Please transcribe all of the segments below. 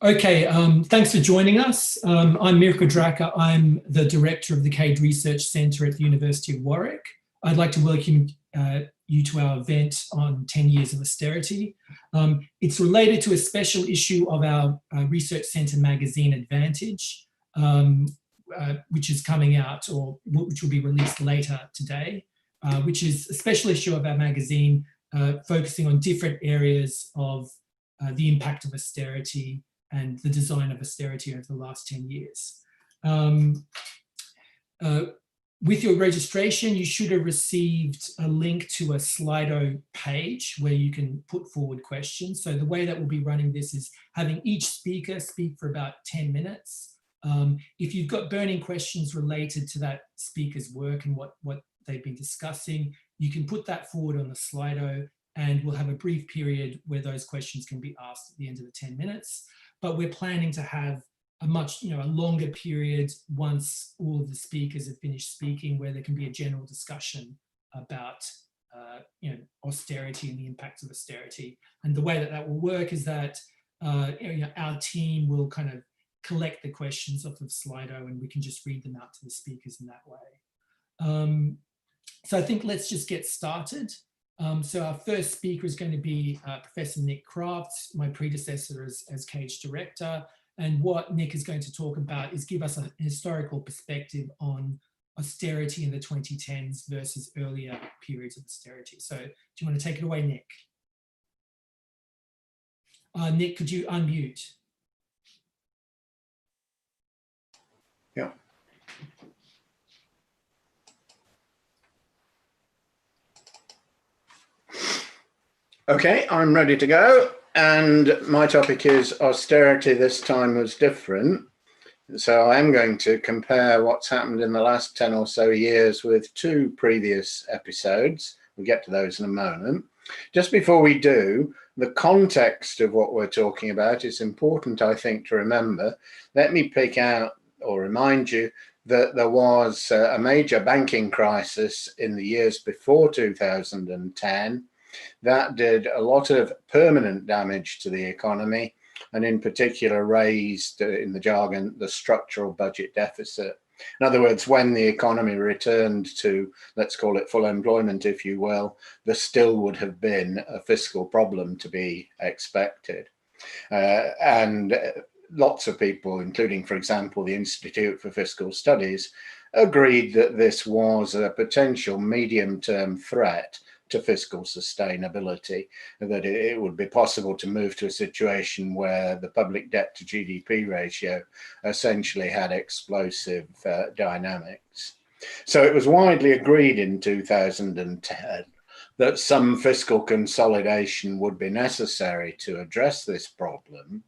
Okay, thanks for joining us. I'm Mirko Draca. I'm the director of the Cade Research Centre at the University of Warwick. I'd like to welcome you to our event on 10 years of austerity. It's related to a special issue of our Research Centre magazine Advantage, which is coming out, or which will be released later today, which is a special issue of our magazine focusing on different areas of the impact of austerity and the design of austerity over the last 10 years. With your registration, you should have received a link to a Slido page where you can put forward questions. So the way that we'll be running this is having each speaker speak for about 10 minutes. If you've got burning questions related to that speaker's work and what they've been discussing, you can put that forward on the Slido, and we'll have a brief period where those questions can be asked at the end of the 10 minutes. But we're planning to have a much, a longer period once all of the speakers have finished speaking, where there can be a general discussion about, austerity and the impacts of austerity. And the way that that will work is that our team will kind of collect the questions off of Slido, and we can just read them out to the speakers in that way. So I think let's just get started. So our first speaker is going to be Professor Nick Crafts, my predecessor as Cade's director. And what Nick is going to talk about is give us a historical perspective on austerity in the 2010s versus earlier periods of austerity. So do you want to take it away, Nick? Nick, could you unmute? Yeah. Okay, I'm ready to go. And my topic is austerity this time was different. So I am going to compare what's happened in the last 10 or so years with two previous episodes. We'll get to those in a moment. Just before we do, the context of what we're talking about is important, I think, to remember. Let me pick out or remind you that there was a major banking crisis in the years before 2010. That did a lot of permanent damage to the economy, and in particular raised, in the jargon, the structural budget deficit. In other words, when the economy returned to, let's call it full employment, if you will, there still would have been a fiscal problem to be expected. And lots of people, including, for example, the Institute for Fiscal Studies, agreed that this was a potential medium-term threat to fiscal sustainability, that it would be possible to move to a situation where the public debt to GDP ratio essentially had explosive dynamics. So it was widely agreed in 2010 that some fiscal consolidation would be necessary to address this problem.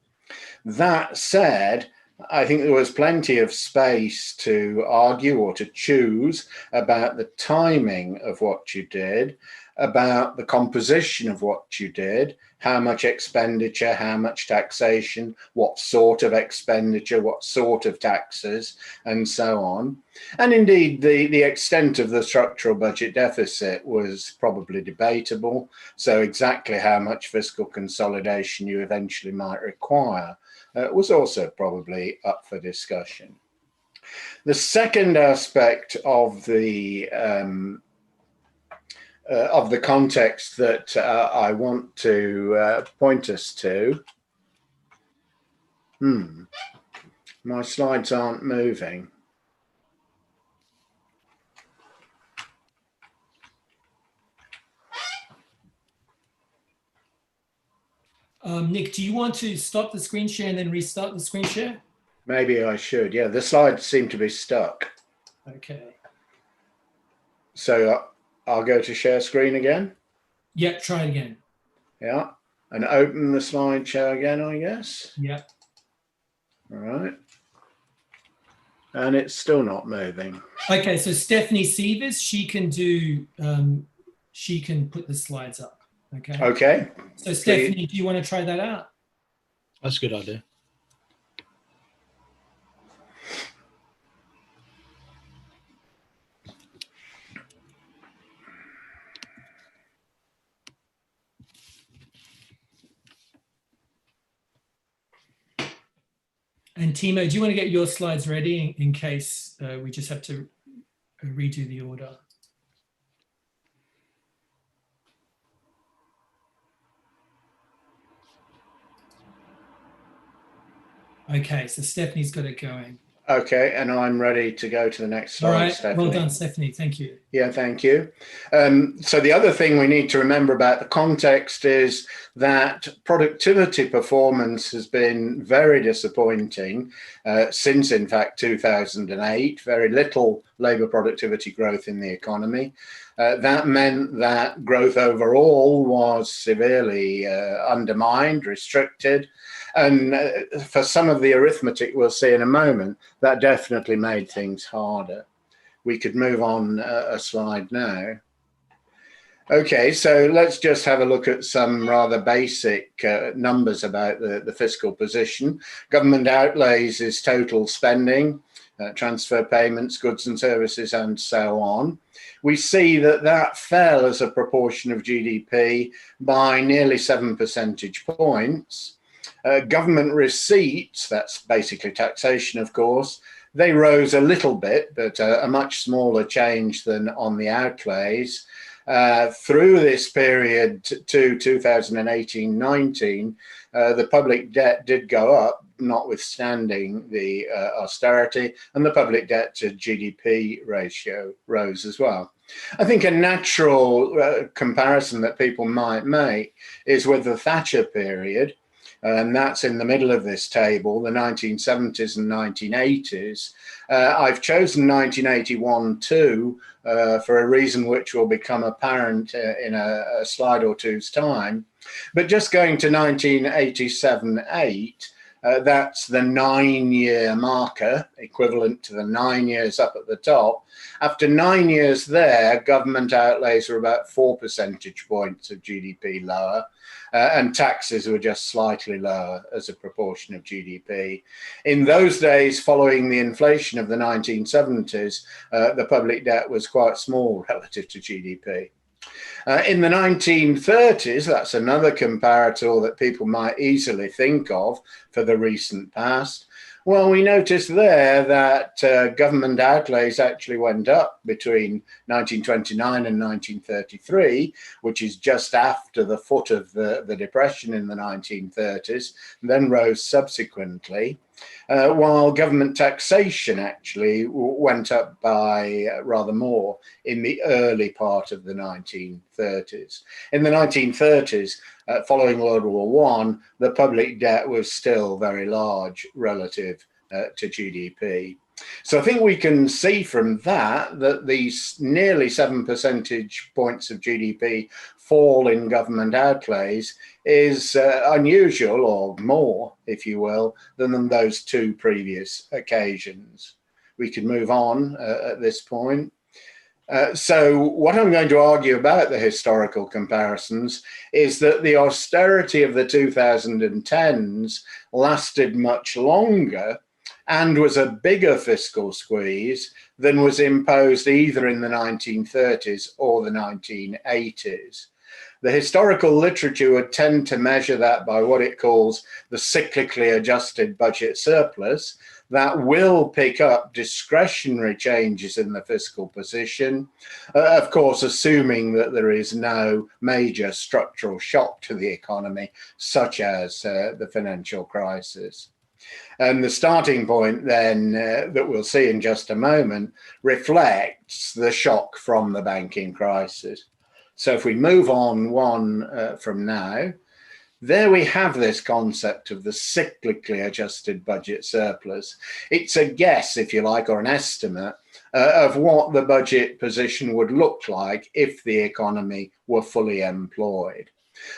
That said, I think there was plenty of space to argue or to choose about the timing of what you did, about the composition of what you did, how much expenditure, how much taxation, what sort of expenditure, what sort of taxes, and so on. And indeed, the extent of the structural budget deficit was probably debatable. So exactly how much fiscal consolidation you eventually might require was also probably up for discussion. The second aspect of the context that I want to point us to. My slides aren't moving. Nick, do you want to stop the screen share and then restart the screen share? Maybe I should. Yeah, the slides seem to be stuck. Okay. So I'll go to share screen again. Yeah, try again. Yeah, and open the slideshow again, I guess. Yeah. All right. And it's still not moving. Okay, so Stephanie Sievers, she can put the slides up. Okay. Okay. So Stephanie, do you want to try that out? That's a good idea. And Thiemo, do you want to get your slides ready in case we just have to redo the order? Okay, so Stephanie's got it going. Okay, and I'm ready to go to the next slide, All right, Stephanie. well done, Stephanie. Thank you. Yeah, thank you. So the other thing we need to remember about the context is that productivity performance has been very disappointing since, in fact, 2008. Very little labour productivity growth in the economy. That meant that growth overall was severely undermined, restricted. And for some of the arithmetic we'll see in a moment, that definitely made things harder. We could move on a slide now. Okay, so let's just have a look at some rather basic numbers about the fiscal position. Government outlays is total spending, transfer payments, goods and services, and so on. We see that that fell as a proportion of GDP by nearly 7 percentage points. Government receipts, that's basically taxation, of course, they rose a little bit, but a much smaller change than on the outlays. Through this period to 2018-19, the public debt did go up, notwithstanding the austerity, and the public debt to GDP ratio rose as well. I think a natural comparison that people might make is with the Thatcher period, and that's in the middle of this table, the 1970s and 1980s. I've chosen 1981 too, for a reason which will become apparent in a slide or two's time. But just going to 1987-8, that's the 9-year marker, equivalent to the 9 years up at the top. After 9 years there, government outlays were about 4 percentage points of GDP lower, and taxes were just slightly lower as a proportion of GDP. In those days, following the inflation of the 1970s, the public debt was quite small relative to GDP. In the 1930s, that's another comparator that people might easily think of for the recent past. Well, we noticed there that government outlays actually went up between 1929 and 1933, which is just after the foot of the depression in the 1930s, and then rose subsequently, while government taxation actually went up by rather more in the early part of the 1930s. In the 1930s, following World War I, the public debt was still very large relative to GDP. So I think we can see from that these nearly 7 percentage points of GDP fall in government outlays is unusual, or more, if you will, than those two previous occasions. We can move on at this point. So what I'm going to argue about the historical comparisons is that the austerity of the 2010s lasted much longer and was a bigger fiscal squeeze than was imposed either in the 1930s or the 1980s. The historical literature would tend to measure that by what it calls the cyclically adjusted budget surplus, that will pick up discretionary changes in the fiscal position, of course, assuming that there is no major structural shock to the economy, such as the financial crisis. And the starting point then that we'll see in just a moment reflects the shock from the banking crisis. So if we move on one from now, there we have this concept of the cyclically adjusted budget surplus. It's a guess, if you like, or an estimate of what the budget position would look like if the economy were fully employed.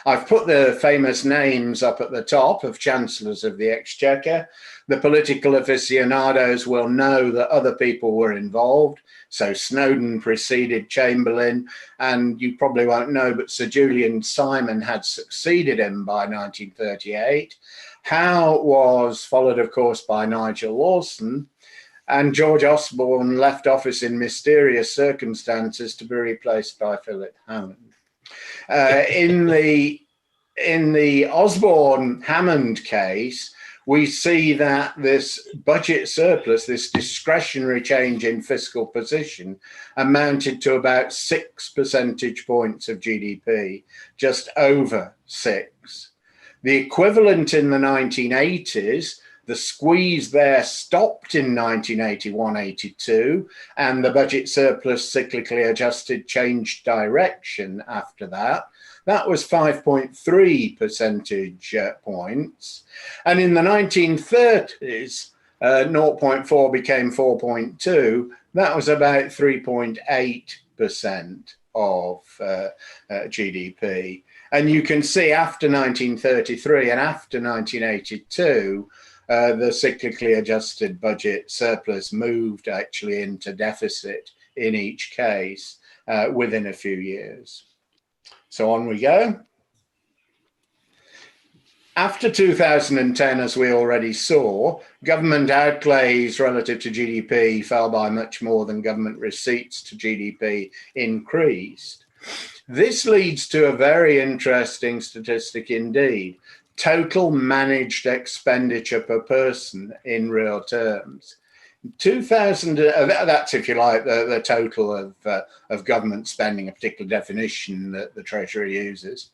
I've put the famous names up at the top of Chancellors of the Exchequer. The political aficionados will know that other people were involved. So Snowden preceded Chamberlain, and you probably won't know, but Sir Julian Simon had succeeded him by 1938. Howe was followed, of course, by Nigel Lawson, and George Osborne left office in mysterious circumstances to be replaced by Philip Hammond. In the Osborne-Hammond case, we see that this budget surplus, this discretionary change in fiscal position, amounted to about 6 percentage points of GDP, just over 6. The equivalent in the 1980s, the squeeze there stopped in 1981-82, and the budget surplus cyclically adjusted changed direction after that. That was 5.3 percentage points. And in the 1930s, 0.4 became 4.2. That was about 3.8% of GDP. And you can see after 1933 and after 1982, the cyclically adjusted budget surplus moved actually into deficit in each case within a few years. So on we go. After 2010, as we already saw, government outlays relative to GDP fell by much more than government receipts to GDP increased. This leads to a very interesting statistic indeed. Total managed expenditure per person in real terms. 2000, that's, if you like, the total of government spending, a particular definition that the Treasury uses.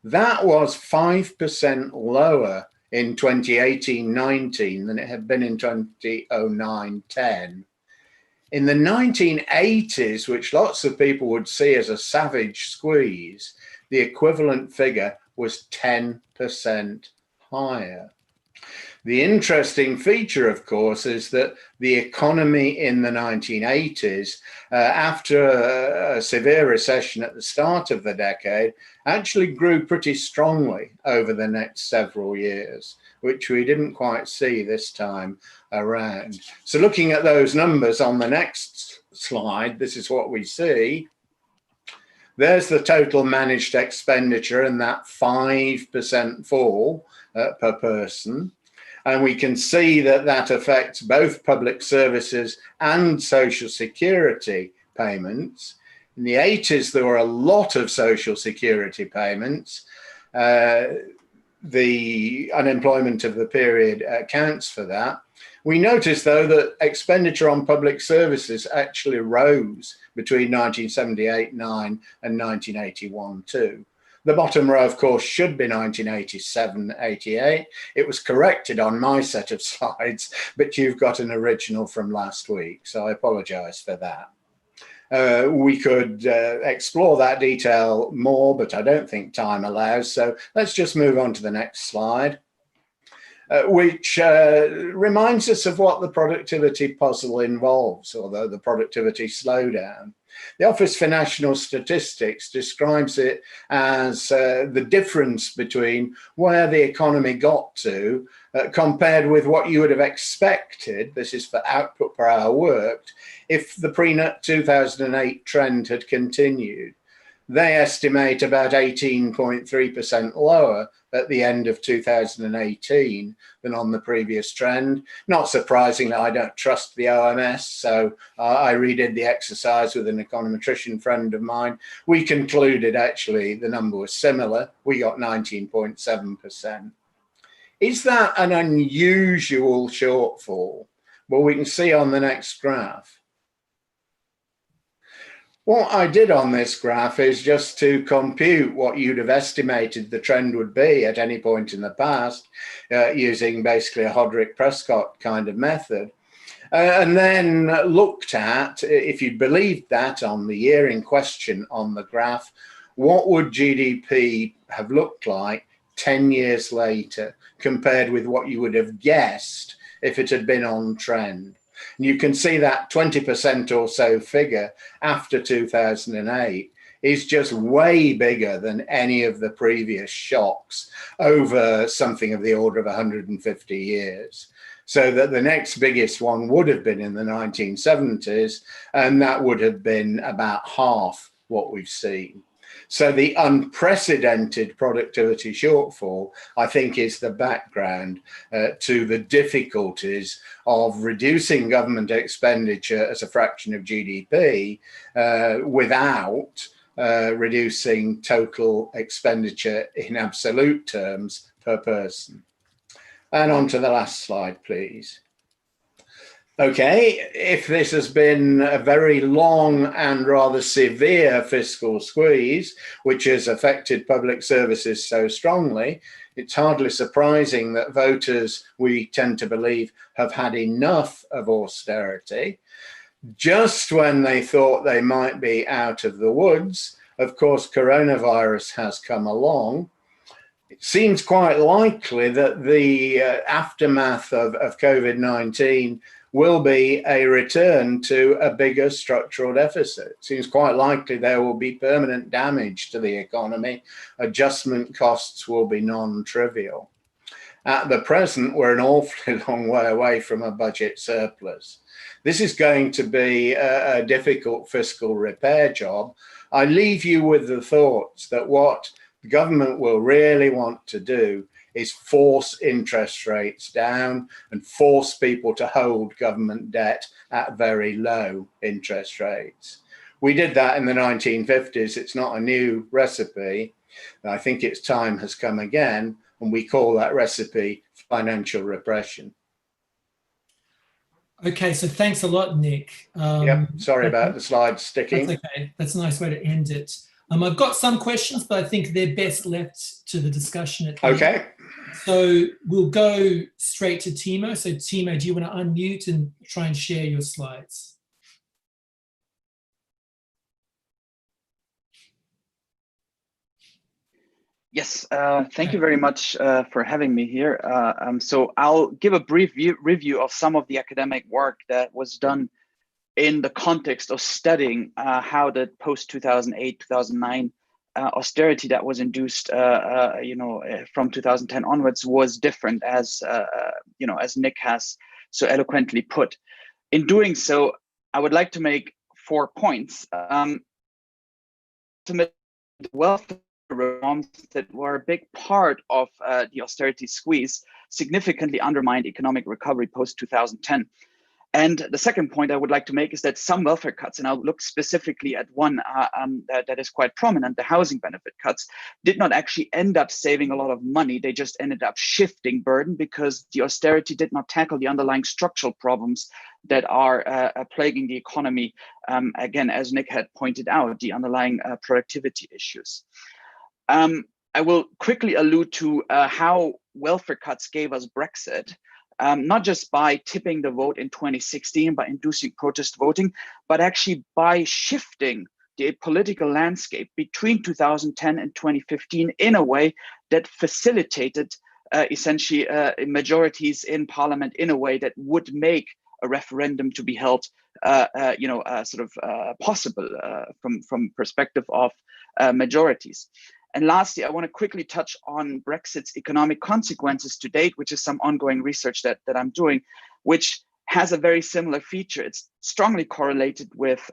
That was 5% lower in 2018-19 than it had been in 2009-10. In the 1980s, which lots of people would see as a savage squeeze, the equivalent figure was 10% higher. The interesting feature, of course, is that the economy in the 1980s, after a severe recession at the start of the decade, actually grew pretty strongly over the next several years, which we didn't quite see this time around. So looking at those numbers on the next slide, this is what we see. There's the total managed expenditure and that 5% fall per person. And we can see that that affects both public services and social security payments. In the 80s, there were a lot of social security payments. The unemployment of the period accounts for that. We notice, though, that expenditure on public services actually rose between 1978-9 and 1981-2. The bottom row, of course, should be 1987-88. It was corrected on my set of slides, but you've got an original from last week, so I apologize for that. We could explore that detail more, but I don't think time allows, so let's just move on to the next slide, which reminds us of what the productivity puzzle involves, although the productivity slowdown. The Office for National Statistics describes it as the difference between where the economy got to compared with what you would have expected, this is for output per hour worked, if the pre-2008 trend had continued. They estimate about 18.3% lower at the end of 2018 than on the previous trend. Not surprisingly, I don't trust the OMS, so I redid the exercise with an econometrician friend of mine. We concluded actually the number was similar. We got 19.7%. Is that an unusual shortfall? Well, we can see on the next graph. What I did on this graph is just to compute what you'd have estimated the trend would be at any point in the past, using basically a Hodrick-Prescott kind of method, and then looked at, if you'd believed that on the year in question on the graph, what would GDP have looked like 10 years later compared with what you would have guessed if it had been on trend. And you can see that 20% or so figure after 2008 is just way bigger than any of the previous shocks over something of the order of 150 years. So that the next biggest one would have been in the 1970s, and that would have been about half what we've seen. So the unprecedented productivity shortfall, I think, is the background to the difficulties of reducing government expenditure as a fraction of GDP without reducing total expenditure in absolute terms per person. And on to the last slide, please. Okay, if this has been a very long and rather severe fiscal squeeze, which has affected public services so strongly, it's hardly surprising that voters, we tend to believe, have had enough of austerity. Just when they thought they might be out of the woods, of course, coronavirus has come along. It seems quite likely that the aftermath of COVID-19 will be a return to a bigger structural deficit. It seems quite likely there will be permanent damage to the economy. Adjustment costs will be non-trivial. At the present, we're an awfully long way away from a budget surplus. This is going to be a difficult fiscal repair job. I leave you with the thoughts that what the government will really want to do is force interest rates down and force people to hold government debt at very low interest rates. We did that in the 1950s. It's not a new recipe. I think its time has come again, and we call that recipe financial repression. Okay, so thanks a lot, Nick. Yep, sorry about the slides sticking. That's okay. That's a nice way to end it. I've got some questions, but I think they're best left to the discussion at the Okay. end. So we'll go straight to Thiemo. So Thiemo, do you want to unmute and try and share your slides? Yes, thank you very much for having me here. So I'll give a brief review of some of the academic work that was done in the context of studying how the post-2008, 2009 austerity that was induced, from 2010 onwards was different, as as Nick has so eloquently put. In doing so, I would like to make 4 points. Welfare reforms that were a big part of the austerity squeeze significantly undermined economic recovery post-2010. And the second point I would like to make is that some welfare cuts, and I'll look specifically at one that is quite prominent, the housing benefit cuts, did not actually end up saving a lot of money. They just ended up shifting burden because the austerity did not tackle the underlying structural problems that are plaguing the economy. Again, as Nick had pointed out, the underlying productivity issues. I will quickly allude to how welfare cuts gave us Brexit. Not just by tipping the vote in 2016, by inducing protest voting, but actually by shifting the political landscape between 2010 and 2015 in a way that facilitated essentially majorities in parliament in a way that would make a referendum to be held possible from perspective of majorities. And lastly, I want to quickly touch on Brexit's economic consequences to date, which is some ongoing research that I'm doing, which has a very similar feature. It's strongly correlated with,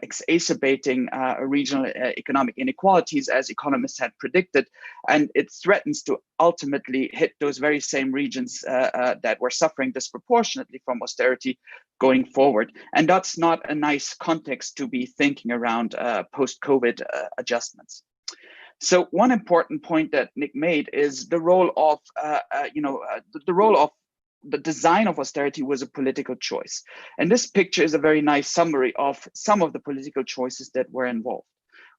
exacerbating regional economic inequalities, as economists had predicted, and it threatens to ultimately hit those very same regions that were suffering disproportionately from austerity going forward. And that's not a nice context to be thinking around post-COVID adjustments. So one important point that Nick made is the role of, the design of austerity was a political choice. And this picture is a very nice summary of some of the political choices that were involved.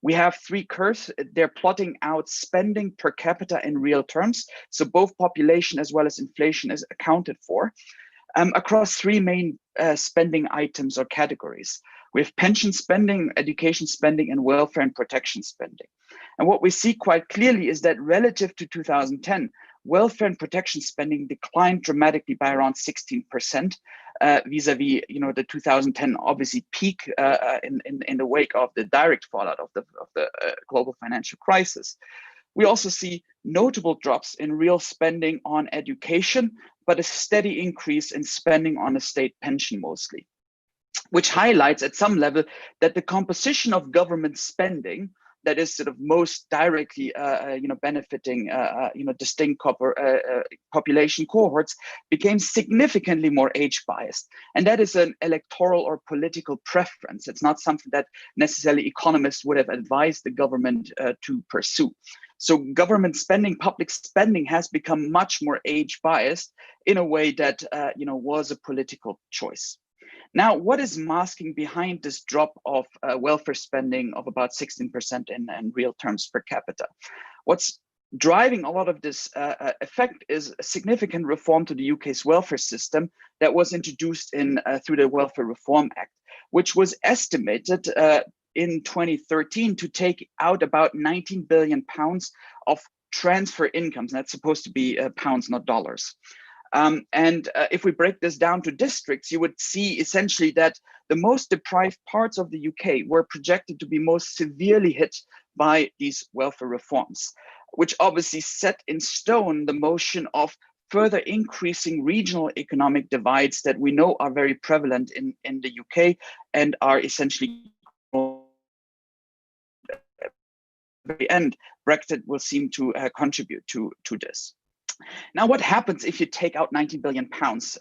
We have 3 curves. They're plotting out spending per capita in real terms. So both population as well as inflation is accounted for across 3 main spending items or categories. We have pension spending, education spending, and welfare and protection spending. And what we see quite clearly is that relative to 2010, welfare and protection spending declined dramatically by around 16% vis-a-vis, the 2010 obviously peak in the wake of the direct fallout of the global financial crisis. We also see notable drops in real spending on education, but a steady increase in spending on a state pension mostly, which highlights at some level that the composition of government spending that is sort of most directly, benefiting, distinct population cohorts became significantly more age biased. And that is an electoral or political preference. It's not something that necessarily economists would have advised the government to pursue. So government spending, public spending has become much more age biased in a way that was a political choice. Now, what is masking behind this drop of welfare spending of about 16% in real terms per capita? What's driving a lot of this effect is a significant reform to the UK's welfare system that was introduced through the Welfare Reform Act, which was estimated in 2013 to take out about 19 billion pounds of transfer incomes. That's supposed to be pounds, not dollars. If we break this down to districts, you would see essentially that the most deprived parts of the UK were projected to be most severely hit by these welfare reforms, which obviously set in stone the motion of further increasing regional economic divides that we know are very prevalent in the UK and are essentially at the end, Brexit will seem to contribute to this. Now, what happens if you take out 90 billion pounds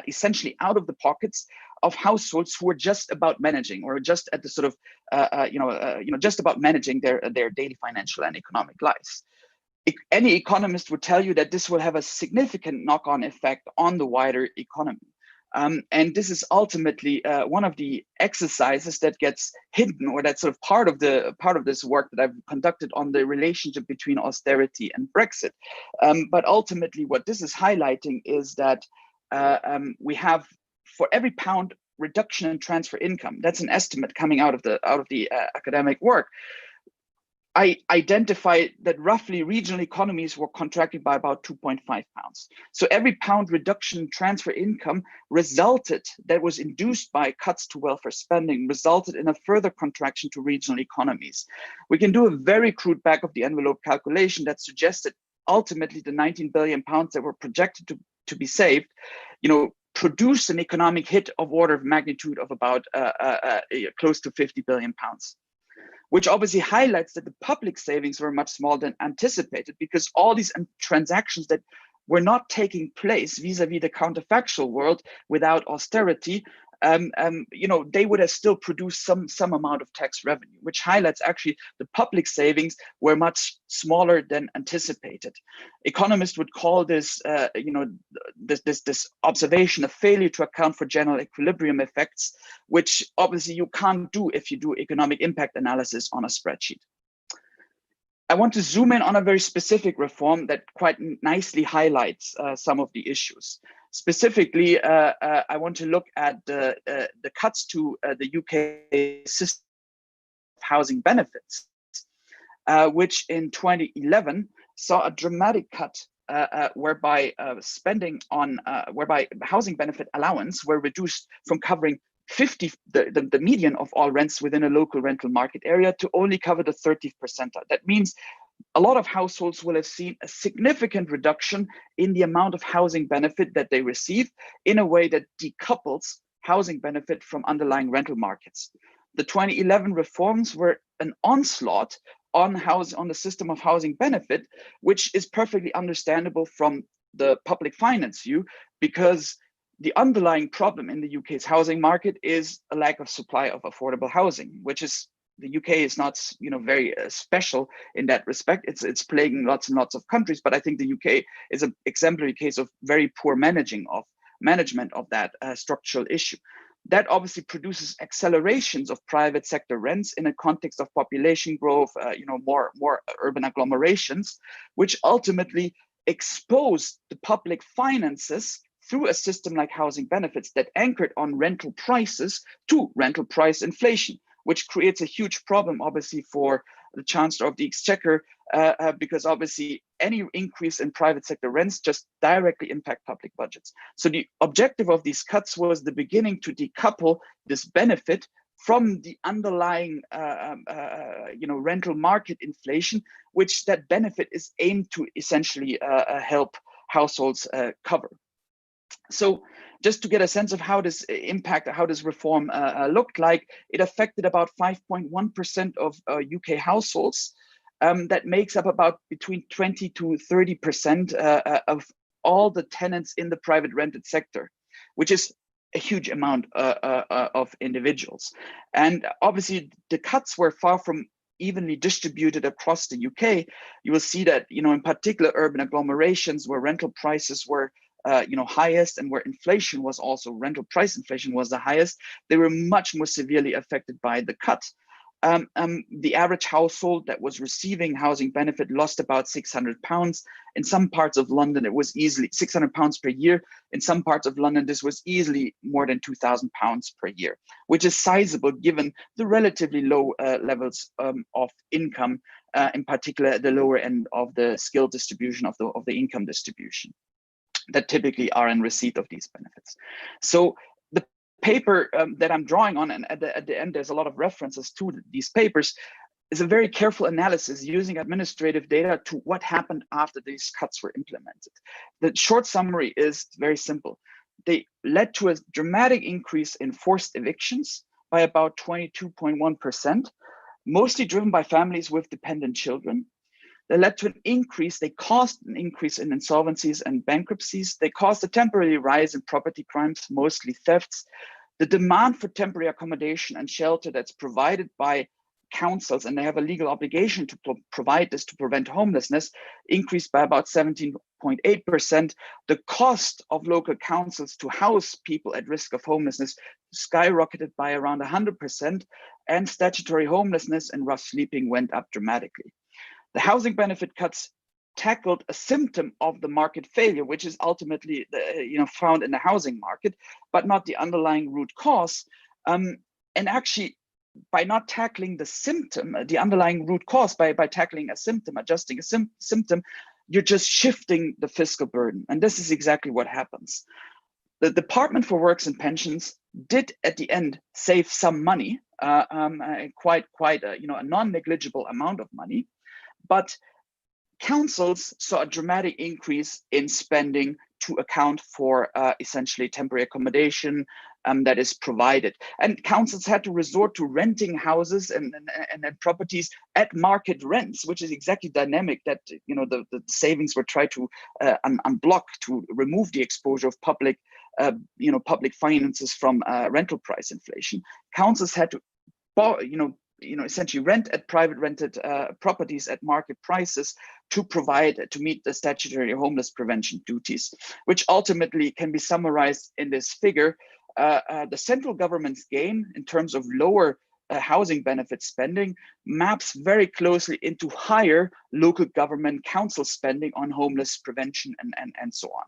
essentially out of the pockets of households who are just about managing, or just at the sort of, just about managing their daily financial and economic lives? Any economist would tell you that this will have a significant knock-on effect on the wider economy. And this is ultimately one of the exercises that gets hidden, or that's sort of part of this work that I've conducted on the relationship between austerity and Brexit. But ultimately, what this is highlighting is that we have, for every pound reduction in transfer income, that's an estimate coming out of the academic work, I identified that roughly regional economies were contracted by about 2.5 pounds. So every pound reduction in transfer income that was induced by cuts to welfare spending, resulted in a further contraction to regional economies. We can do a very crude back of the envelope calculation that suggests that ultimately the 19 billion pounds that were projected to be saved, produced an economic hit of order of magnitude of about close to 50 billion pounds. Which obviously highlights that the public savings were much smaller than anticipated, because all these transactions that were not taking place vis-a-vis the counterfactual world without austerity, they would have still produced some amount of tax revenue, which highlights actually the public savings were much smaller than anticipated. Economists would call this, this observation a failure to account for general equilibrium effects, which obviously you can't do if you do economic impact analysis on a spreadsheet. I want to zoom in on a very specific reform that quite nicely highlights some of the issues. Specifically, I want to look at the cuts to the UK system of housing benefits, which in 2011 saw a dramatic cut whereby whereby housing benefit allowance were reduced from covering the median of all rents within a local rental market area to only cover the 30th percentile. That means a lot of households will have seen a significant reduction in the amount of housing benefit that they receive, in a way that decouples housing benefit from underlying rental markets. The 2011 reforms were an onslaught on the system of housing benefit, which is perfectly understandable from the public finance view, because the underlying problem in the UK's housing market is a lack of supply of affordable housing, which is, the UK is not, very special in that respect. It's plaguing lots and lots of countries, but I think the UK is an exemplary case of very poor management of that structural issue. That obviously produces accelerations of private sector rents in a context of population growth, more urban agglomerations, which ultimately expose the public finances through a system like housing benefits that anchored on rental prices to rental price inflation, which creates a huge problem, obviously, for the Chancellor of the Exchequer, because obviously any increase in private sector rents just directly impact public budgets. So the objective of these cuts was the beginning to decouple this benefit from the underlying rental market inflation, which that benefit is aimed to essentially help households cover. So just to get a sense of how this reform looked like, it affected about 5.1% of UK households. That makes up about between 20 to 30% of all the tenants in the private rented sector, which is a huge amount of individuals. And obviously the cuts were far from evenly distributed across the UK, you will see that, in particular urban agglomerations where rental prices were highest and where inflation was also, rental price inflation was the highest, they were much more severely affected by the cut. The average household that was receiving housing benefit lost about £600. In some parts of London, it was easily £600 per year. In some parts of London, this was easily more than £2,000 per year, which is sizable given the relatively low levels of income, in particular at the lower end of the skill distribution of the income distribution that typically are in receipt of these benefits. So the paper that I'm drawing on, and at the end there's a lot of references to these papers, is a very careful analysis using administrative data to what happened after these cuts were implemented. The short summary is very simple. They led to a dramatic increase in forced evictions by about 22.1%, mostly driven by families with dependent children. They led to an increase, they caused an increase in insolvencies and bankruptcies. They caused a temporary rise in property crimes, mostly thefts. The demand for temporary accommodation and shelter that's provided by councils, and they have a legal obligation to provide this to prevent homelessness, increased by about 17.8%. The cost of local councils to house people at risk of homelessness skyrocketed by around 100%, and statutory homelessness and rough sleeping went up dramatically. The housing benefit cuts tackled a symptom of the market failure, which is ultimately found in the housing market, but not the underlying root cause. And actually, by not tackling the symptom, the underlying root cause, by tackling a symptom, adjusting a symptom, you're just shifting the fiscal burden. And this is exactly what happens. The Department for Works and Pensions did at the end save some money, quite a non-negligible amount of money. But councils saw a dramatic increase in spending to account for essentially temporary accommodation that is provided. And councils had to resort to renting houses and properties at market rents, which is exactly dynamic that the savings were tried to unblock, to remove the exposure of public finances from rental price inflation. Councils had to essentially rent at private rented properties at market prices to meet the statutory homeless prevention duties, which ultimately can be summarized in this figure. The central government's gain in terms of lower housing benefit spending maps very closely into higher local government council spending on homeless prevention and so on.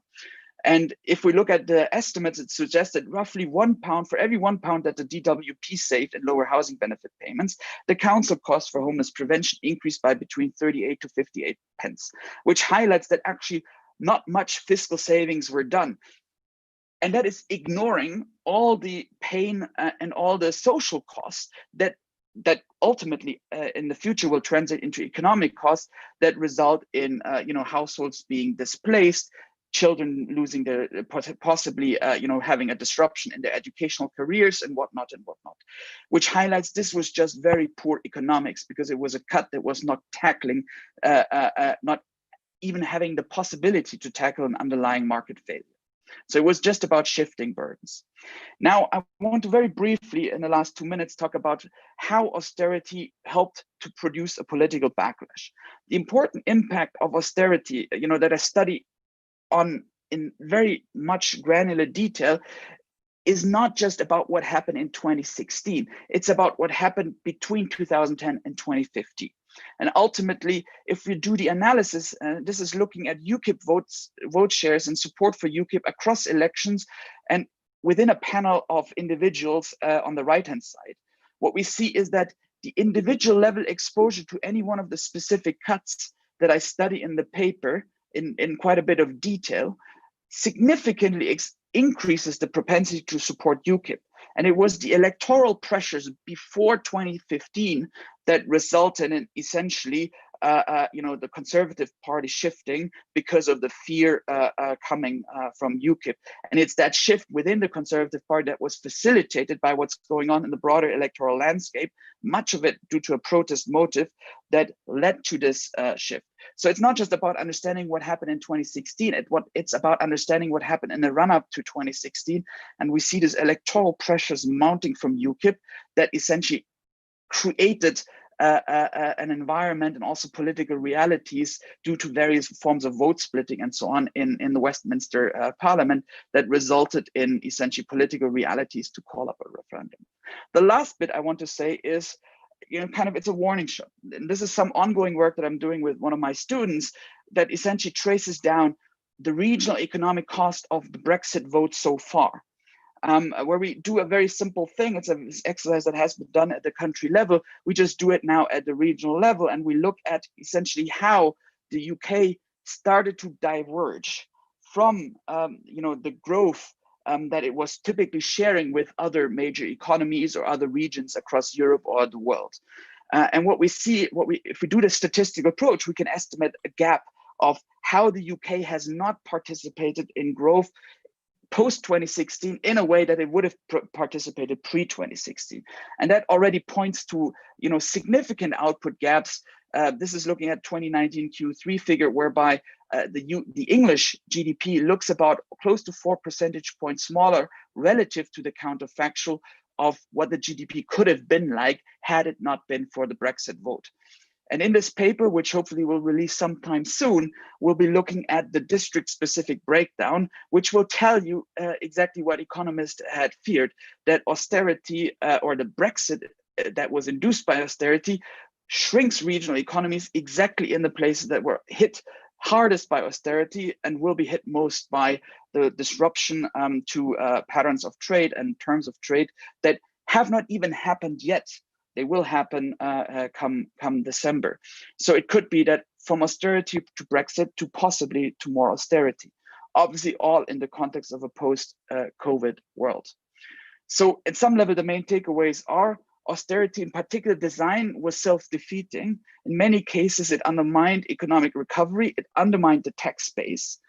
And if we look at the estimates, it suggests that roughly £1 for every £1 that the DWP saved in lower housing benefit payments, the council cost for homeless prevention increased by between 38 to 58 pence, which highlights that actually not much fiscal savings were done. And that is ignoring all the pain and all the social costs that ultimately in the future will translate into economic costs that result in households being displaced, children losing their, possibly having a disruption in their educational careers and whatnot, which highlights this was just very poor economics, because it was a cut that was not tackling, not even having the possibility to tackle an underlying market failure. So it was just about shifting burdens. Now, I want to very briefly in the last 2 minutes talk about how austerity helped to produce a political backlash. The important impact of austerity, that I study on in very much granular detail, is not just about what happened in 2016. It's about what happened between 2010 and 2015. And ultimately, if we do the analysis, this is looking at UKIP vote shares and support for UKIP across elections and within a panel of individuals on the right-hand side, what we see is that the individual level exposure to any one of the specific cuts that I study in the paper in quite a bit of detail significantly increases the propensity to support UKIP. And it was the electoral pressures before 2015 that resulted in essentially the Conservative Party shifting because of the fear coming from UKIP. And it's that shift within the Conservative Party that was facilitated by what's going on in the broader electoral landscape, much of it due to a protest motive, that led to this shift. So it's not just about understanding what happened in 2016, it's about understanding what happened in the run-up to 2016. And we see these electoral pressures mounting from UKIP that essentially created an environment and also political realities due to various forms of vote splitting and so on in the Westminster Parliament that resulted in essentially political realities to call up a referendum. The last bit I want to say is, it's a warning shot. And this is some ongoing work that I'm doing with one of my students that essentially traces down the regional economic cost of the Brexit vote so far. Where we do a very simple thing. It's an exercise that has been done at the country level. We just do it now at the regional level, and we look at essentially how the UK started to diverge from the growth that it was typically sharing with other major economies or other regions across Europe or the world. And what we see, if we do the statistical approach, we can estimate a gap of how the UK has not participated in growth post-2016 in a way that it would have participated pre-2016. And that already points to significant output gaps. This is looking at 2019 Q3 figure, whereby the English GDP looks about close to 4 percentage points smaller relative to the counterfactual of what the GDP could have been like had it not been for the Brexit vote. And in this paper, which hopefully will release sometime soon, we'll be looking at the district-specific breakdown, which will tell you exactly what economists had feared, that austerity or the Brexit that was induced by austerity shrinks regional economies exactly in the places that were hit hardest by austerity and will be hit most by the disruption to patterns of trade and terms of trade that have not even happened yet. They will happen come December. So it could be that from austerity to Brexit to possibly to more austerity, obviously all in the context of a post-COVID world. So at some level, the main takeaways are austerity in particular design was self-defeating. In many cases, it undermined economic recovery, it undermined the tax base,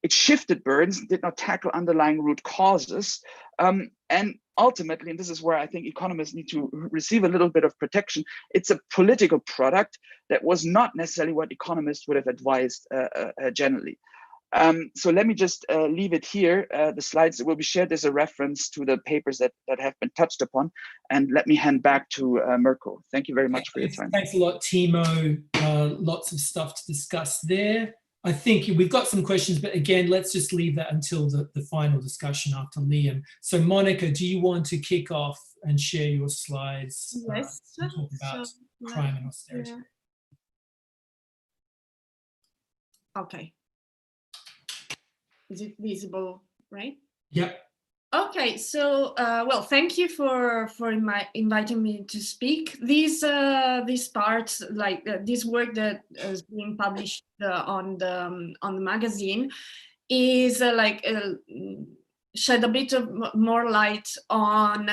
it shifted burdens, did not tackle underlying root causes, and ultimately, and this is where I think economists need to receive a little bit of protection, it's a political product that was not necessarily what economists would have advised generally. So let me just leave it here. The slides that will be shared is a reference to the papers that have been touched upon. And let me hand back to Mirko. Thank you very much for your time. Thanks a lot, Thiemo. Lots of stuff to discuss there. I think we've got some questions, but again, let's just leave that until the final discussion after Liam. So Monica, do you want to kick off and share your slides? Yes. And talk about crime and austerity. Yeah. Okay. Is it visible, right? Yep. Okay, so well, thank you for inviting me to speak. These parts, like this work that is being published on the magazine, is shed a bit of more light on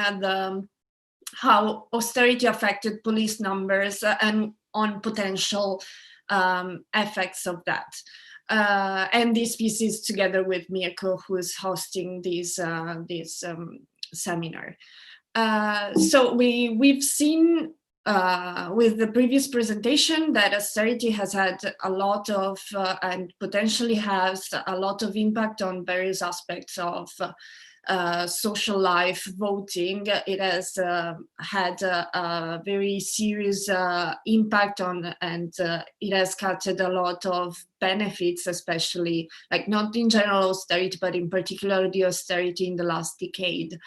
how austerity affected police numbers and on potential effects of that. And this piece is together with Mirko, who is hosting this seminar. So we've seen with the previous presentation that austerity has had a lot of and potentially has a lot of impact on various aspects of social life, voting. It has had a very serious impact on, and it has cutted a lot of benefits, especially like not in general austerity, but in particular the austerity in the last decade.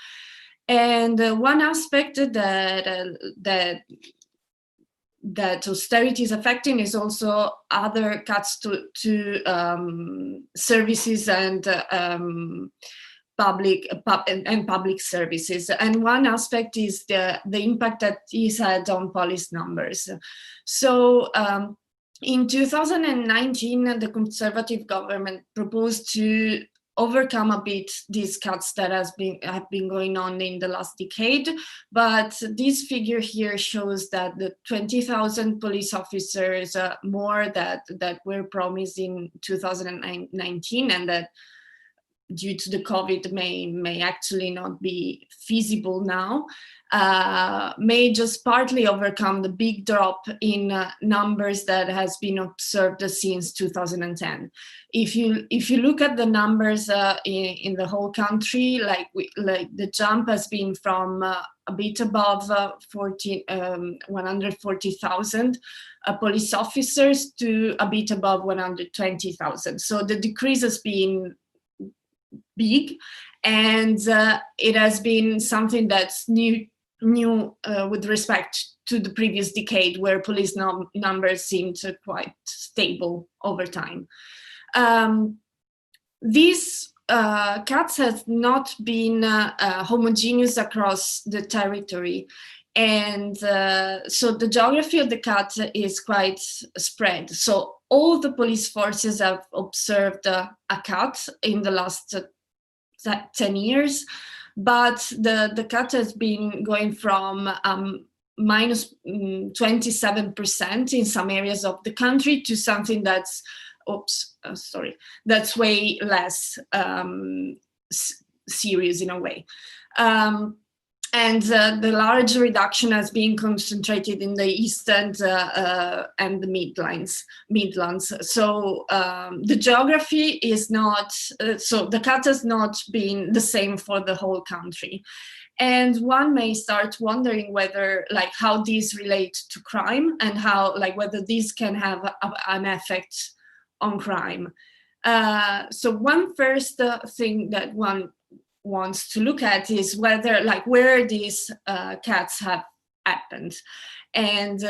And one aspect that austerity is affecting is also other cuts to services and public services. And one aspect is the impact that is had on police numbers. So in 2019, the Conservative government proposed to overcome a bit these cuts that have been going on in the last decade. But this figure here shows that the 20,000 police officers more that were promised in 2019, and that due to the COVID may actually not be feasible now, may just partly overcome the big drop in numbers that has been observed since 2010. If you look at the numbers in the whole country, like the jump has been from a bit above 140,000 police officers to a bit above 120,000. So the decrease has been big, and it has been something that's new with respect to the previous decade, where police numbers seemed quite stable over time. These cuts have not been homogeneous across the territory. And so the geography of the cut is quite spread. So all the police forces have observed a cut in the last 10 years, but the cut has been going from minus 27% in some areas of the country to something that's, that's way less serious in a way. And the large reduction has been concentrated in the East and the Midlands. So the geography is not, so the cut has not been the same for the whole country. And one may start wondering whether, like, how these relate to crime and how, like, whether these can have an effect on crime. So one first thing that one wants to look at is whether, like, where these cuts have happened. And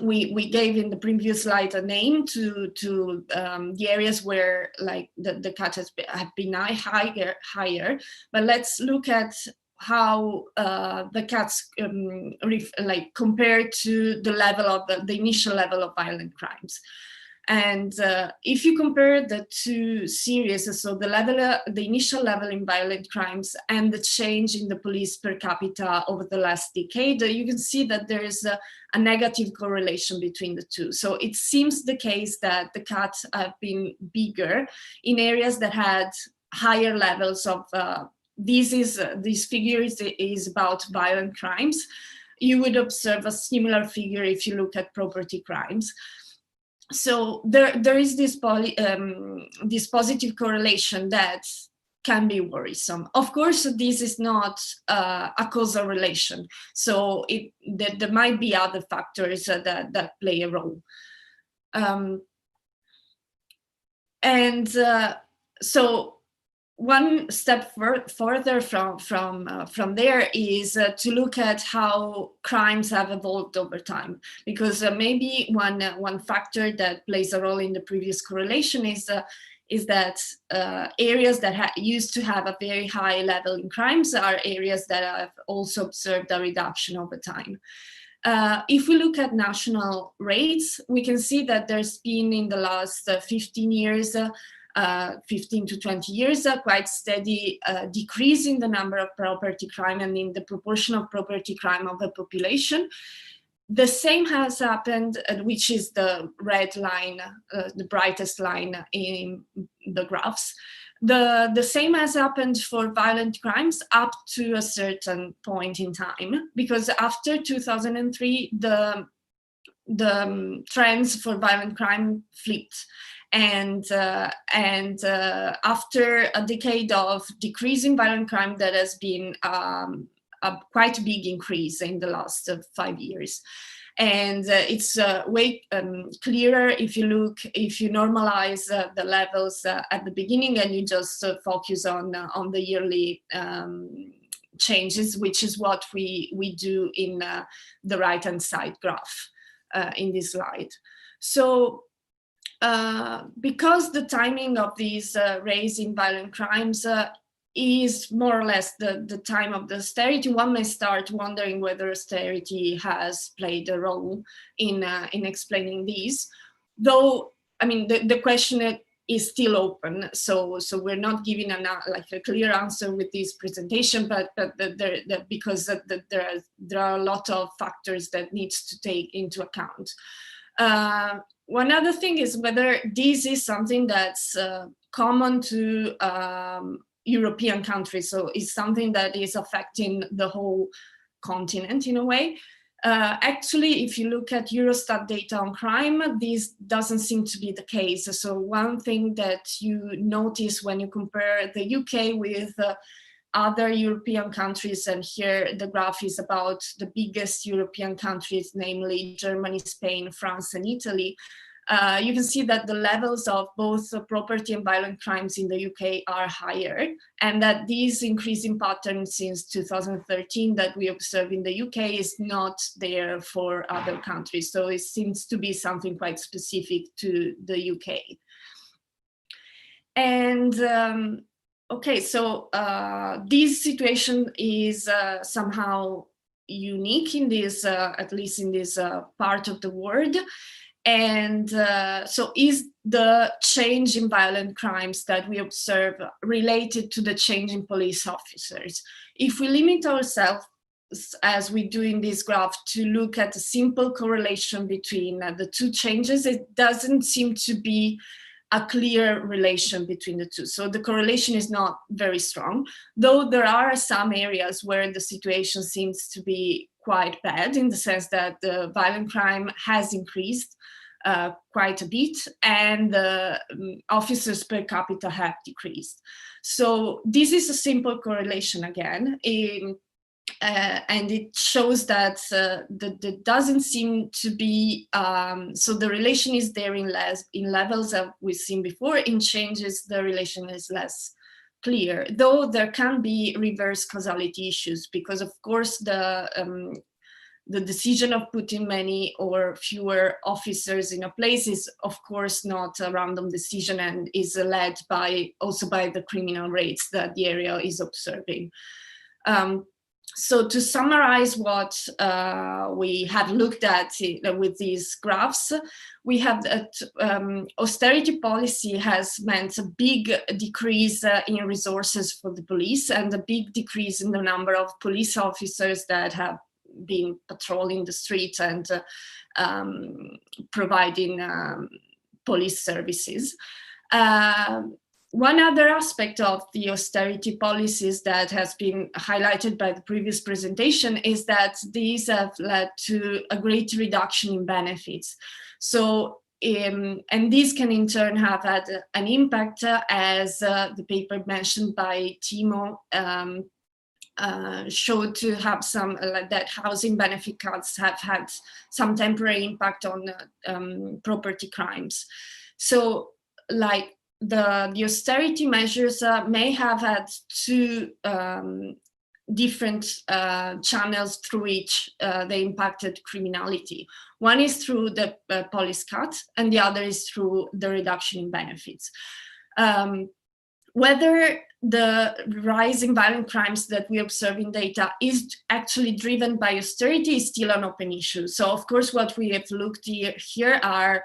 we gave in the previous slide a name to the areas where, like, the cuts have been higher. But let's look at how the cuts like compare to the level of the initial level of violent crimes. And if you compare the two series, so the initial level in violent crimes and the change in the police per capita over the last decade, you can see that there is a negative correlation between the two. So it seems the case that the cuts have been bigger in areas that had higher levels of, this figure is about violent crimes. You would observe a similar figure if you look at property crimes. So there is this positive correlation that can be worrisome. Of course, this is not a causal relation. So there might be other factors that play a role. So one step further from there is to look at how crimes have evolved over time, because maybe one factor that plays a role in the previous correlation is that areas that used to have a very high level in crimes are areas that have also observed a reduction over time. If we look at national rates, we can see that there's been in the last 15 years 15 to 20 years, a quite steady decrease in the number of property crime and in the proportion of property crime of the population. The same has happened, which is the red line, the brightest line in the graphs. The same has happened for violent crimes up to a certain point in time, because after 2003, the trends for violent crime flipped. And after a decade of decreasing violent crime, there has been a quite big increase in the last 5 years. And it's way clearer if you normalize the levels at the beginning and you just focus on the yearly changes, which is what we do in the right-hand side graph in this slide. So because the timing of these rise in violent crimes is more or less the time of the austerity, one may start wondering whether austerity has played a role in explaining these. Though, I mean, the question is still open, so we're not giving a clear answer with this presentation, but because there are a lot of factors that needs to take into account. One other thing is whether this is something that's common to European countries. So it's something that is affecting the whole continent in a way. Actually, if you look at Eurostat data on crime, this doesn't seem to be the case. So one thing that you notice when you compare the UK with other European countries, and here the graph is about the biggest European countries, namely Germany, Spain, France, and Italy, you can see that the levels of both property and violent crimes in the UK are higher, and that this increasing pattern since 2013 that we observe in the UK is not there for other countries. So it seems to be something quite specific to the UK. And okay, so this situation is somehow unique in this, at least in this part of the world. And so is the change in violent crimes that we observe related to the change in police officers? If we limit ourselves, as we do in this graph, to look at a simple correlation between the two changes, it doesn't seem to be a clear relation between the two. So the correlation is not very strong, though there are some areas where the situation seems to be quite bad, in the sense that the violent crime has increased quite a bit, and the officers per capita have decreased. So this is a simple correlation again, and it shows that there doesn't seem to be, so the relation is there in levels that we've seen before. In changes, the relation is less clear, though there can be reverse causality issues, because of course the decision of putting many or fewer officers in a place is of course not a random decision, and is led also by the criminal rates that the area is observing. So to summarize what we have looked at with these graphs, we have that austerity policy has meant a big decrease in resources for the police, and a big decrease in the number of police officers that have been patrolling the streets and providing police services. One other aspect of the austerity policies that has been highlighted by the previous presentation is that these have led to a great reduction in benefits. So, and these can in turn have had an impact, as the paper mentioned by Thiemo showed to have some, that housing benefit cuts have had some temporary impact on property crimes. So like the austerity measures may have had two different channels through which they impacted criminality. One is through the police cut, and the other is through the reduction in benefits. Whether the rise in violent crimes that we observe in data is actually driven by austerity is still an open issue. So of course, what we have looked here are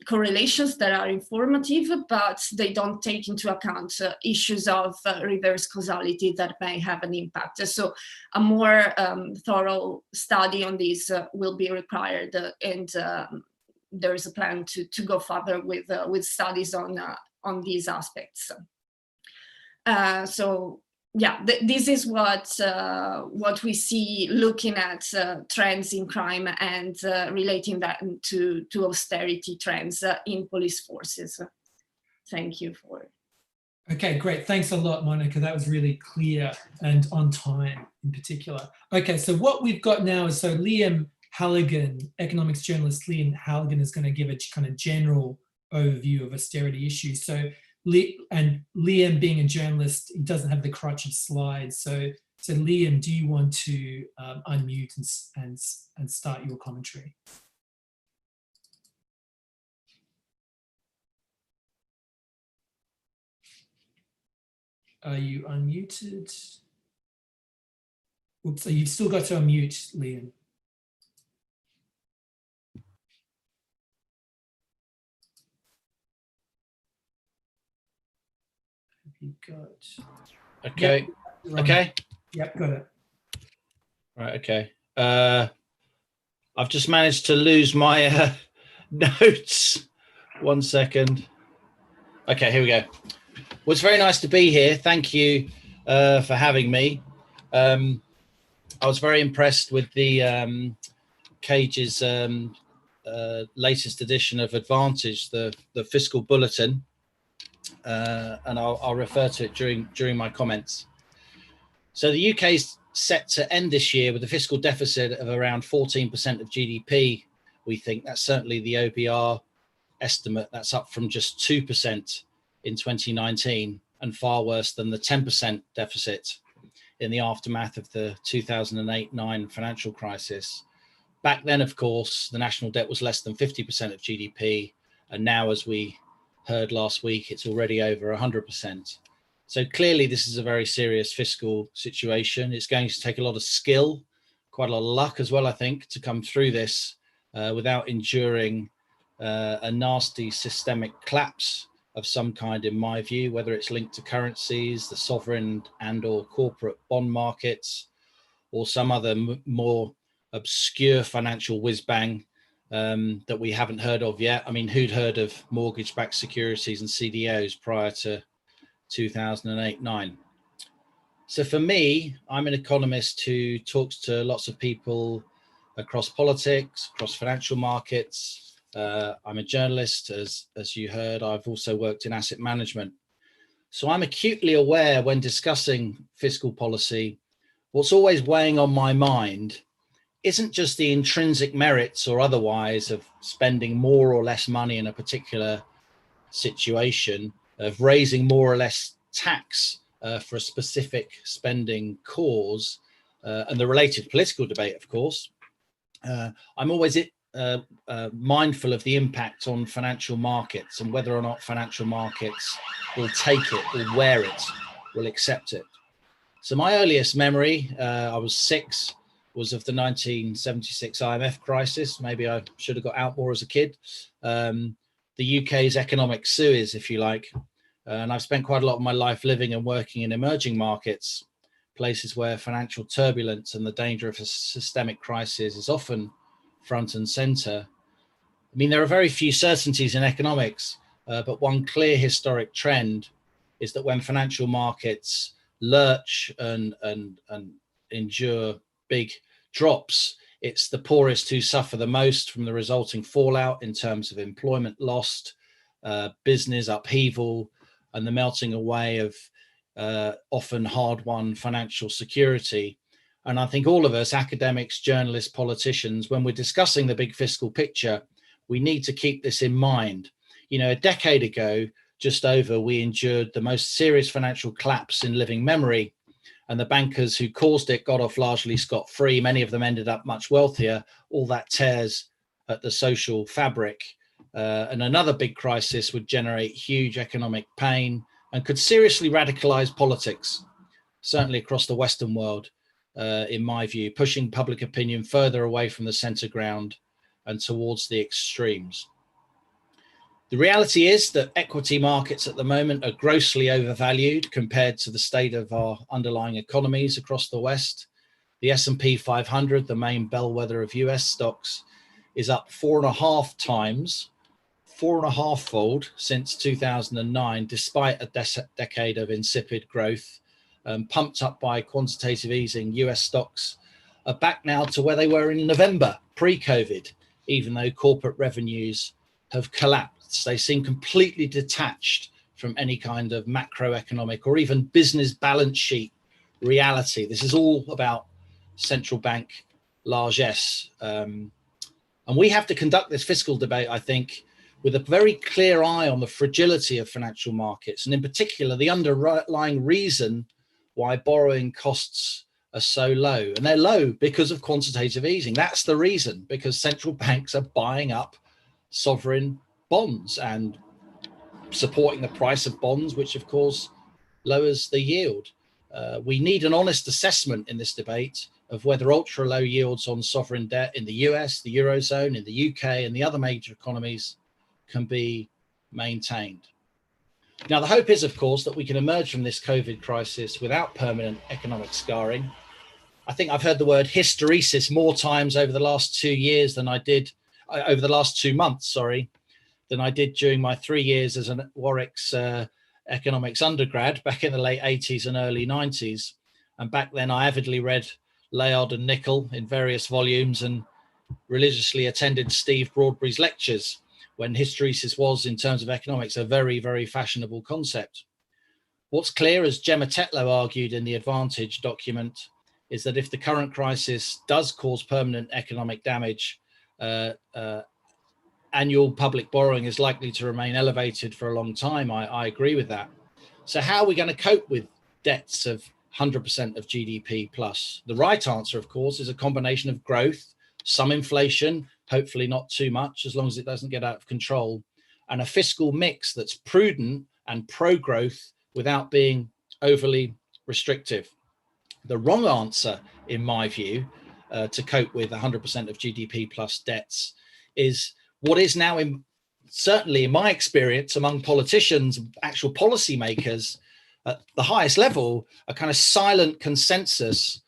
correlations that are informative, but they don't take into account issues of reverse causality that may have an impact. So a more thorough study on this will be required, and there is a plan to go further with studies on these aspects. So yeah, this is what we see looking at trends in crime and relating that to austerity trends in police forces. Thank you for. Okay, great. Thanks a lot, Monica. That was really clear and on time in particular. Okay, so what we've got now is, so Liam Halligan, economics journalist Liam Halligan, is going to give a kind of general overview of austerity issues. So, and Liam, being a journalist, he doesn't have the crutch of slides. So Liam, do you want to unmute and start your commentary? Are you unmuted? Oops, so you've still got to unmute, Liam. You got. Okay. Yep, okay. Yep, got it. Right. Okay. I've just managed to lose my notes. 1 second. Okay, here we go. Well, it's very nice to be here. Thank you for having me. I was very impressed with the Cage's latest edition of Advantage, the Fiscal Bulletin, and I'll refer to it during my comments. So the UK is set to end this year with a fiscal deficit of around 14% of GDP. We think that's certainly the OBR estimate. That's up from just 2% in 2019 and far worse than the 10% deficit in the aftermath of the 2008-9 financial crisis. Back then, of course, the national debt was less than 50% of GDP. And now, as we heard last week, it's already over 100%. So clearly, this is a very serious fiscal situation. It's going to take a lot of skill, quite a lot of luck as well, I think, to come through this without enduring a nasty systemic collapse of some kind, in my view, whether it's linked to currencies, the sovereign and or corporate bond markets, or some other more obscure financial whiz-bang that we haven't heard of yet. I mean, who'd heard of mortgage-backed securities and CDOs prior to 2008-9? So for me, I'm an economist who talks to lots of people across politics, across financial markets. I'm a journalist, as you heard. I've also worked in asset management. So I'm acutely aware when discussing fiscal policy, what's always weighing on my mind isn't just the intrinsic merits or otherwise of spending more or less money in a particular situation, of raising more or less tax for a specific spending cause, and the related political debate, of course. I'm always mindful of the impact on financial markets and whether or not financial markets will take it, will wear it, will accept it. So my earliest memory, I was 6, was of the 1976 IMF crisis. Maybe I should have got out more as a kid. The UK's economic Suez, if you like. And I've spent quite a lot of my life living and working in emerging markets, places where financial turbulence and the danger of a systemic crisis is often front and center. I mean, there are very few certainties in economics, but one clear historic trend is that when financial markets lurch and endure big drops, it's the poorest who suffer the most from the resulting fallout in terms of employment lost, business upheaval, and the melting away of often hard-won financial security. And I think all of us, academics, journalists, politicians, when we're discussing the big fiscal picture, we need to keep this in mind. You know, a decade ago, just over, we endured the most serious financial collapse in living memory. And the bankers who caused it got off largely scot-free. Many of them ended up much wealthier. All that tears at the social fabric. And another big crisis would generate huge economic pain and could seriously radicalize politics, certainly across the Western world, in my view, pushing public opinion further away from the center ground and towards the extremes. The reality is that equity markets at the moment are grossly overvalued compared to the state of our underlying economies across the West. The S&P 500, the main bellwether of US stocks, is up 4.5 times, 4.5-fold since 2009, despite a decade of insipid growth, pumped up by quantitative easing. US stocks are back now to where they were in November, pre-COVID, even though corporate revenues have collapsed. They seem completely detached from any kind of macroeconomic or even business balance sheet reality. This is all about central bank largesse. And we have to conduct this fiscal debate, I think, with a very clear eye on the fragility of financial markets, and in particular, the underlying reason why borrowing costs are so low. And they're low because of quantitative easing. That's the reason, because central banks are buying up sovereign bonds and supporting the price of bonds, which of course lowers the yield. We need an honest assessment in this debate of whether ultra low yields on sovereign debt in the US, the Eurozone, in the UK, and the other major economies can be maintained. Now, the hope is, of course, that we can emerge from this COVID crisis without permanent economic scarring. I think I've heard the word hysteresis more times over the last 2 years than I did over the last 2 months, than I did during my 3 years as an Warwick's economics undergrad back in the late 80s and early 90s. And back then I avidly read Layard and Nicholl in various volumes and religiously attended Steve Broadberry's lectures when hysteresis was, in terms of economics, a very, very fashionable concept. What's clear, as Gemma Tetlow argued in the Advantage document, is that if the current crisis does cause permanent economic damage, annual public borrowing is likely to remain elevated for a long time. I agree with that. So how are we going to cope with debts of 100% of GDP plus? The right answer, of course, is a combination of growth, some inflation, hopefully not too much, as long as it doesn't get out of control, and a fiscal mix that's prudent and pro-growth without being overly restrictive. The wrong answer, in my view, to cope with 100% of GDP plus debts is what is now, certainly in my experience, among politicians, actual policymakers at the highest level, a kind of silent consensus,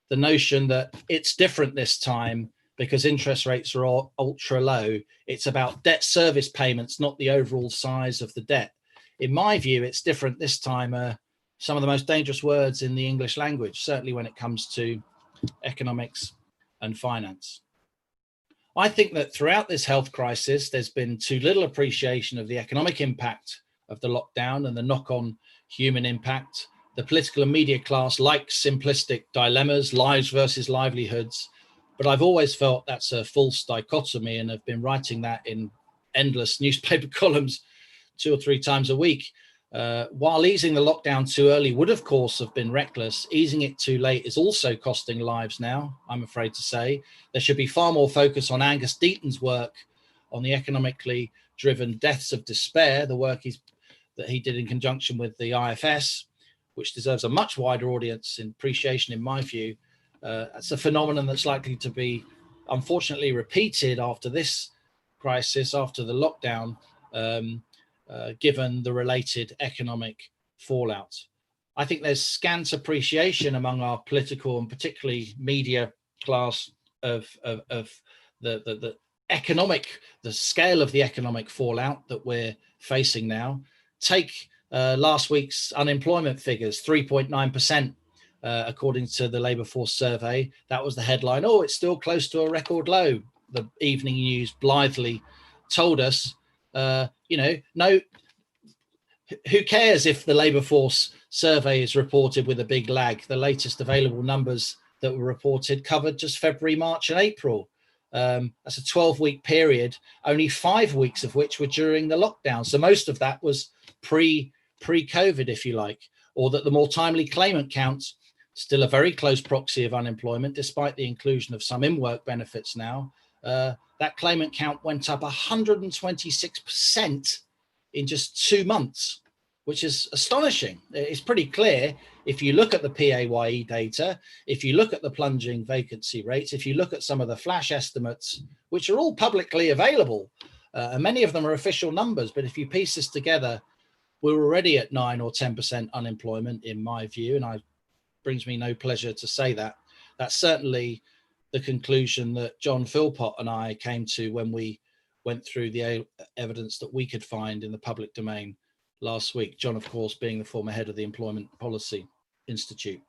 the notion that it's different this time because interest rates are all ultra low. It's about debt service payments, not the overall size of the debt. In my view, it's different this time. Some of the most dangerous words in the English language, certainly when it comes to economics and finance. I think that throughout this health crisis, there's been too little appreciation of the economic impact of the lockdown and the knock-on human impact. The political and media class likes simplistic dilemmas, lives versus livelihoods, but I've always felt that's a false dichotomy, and have been writing that in endless newspaper columns 2 or 3 times a week. While easing the lockdown too early would, of course, have been reckless, easing it too late is also costing lives now, I'm afraid to say. There should be far more focus on Angus Deaton's work on the economically driven deaths of despair, the work that he did in conjunction with the IFS, which deserves a much wider audience in appreciation, in my view. It's a phenomenon that's likely to be, unfortunately, repeated after this crisis, after the lockdown, given the related economic fallout. I think there's scant appreciation among our political and particularly media class of the scale of the economic fallout that we're facing now. Take last week's unemployment figures, 3.9%, according to the Labour Force survey. That was the headline. Oh, it's still close to a record low, the Evening News blithely told us. No, who cares if the Labour Force survey is reported with a big lag? The latest available numbers that were reported covered just February, March and April. That's a 12-week period, only 5 weeks of which were during the lockdown. So most of that was pre-COVID, if you like, or that the more timely claimant counts, still a very close proxy of unemployment, despite the inclusion of some in-work benefits now. That claimant count went up 126% in just 2 months, which is astonishing. It's pretty clear if you look at the PAYE data, if you look at the plunging vacancy rates, if you look at some of the flash estimates, which are all publicly available, and many of them are official numbers, but if you piece this together, we're already at 9 or 10% unemployment, in my view, and it brings me no pleasure to say that. That's certainly the conclusion that John Philpott and I came to when we went through the evidence that we could find in the public domain last week. John, of course, being the former head of the Employment Policy Institute.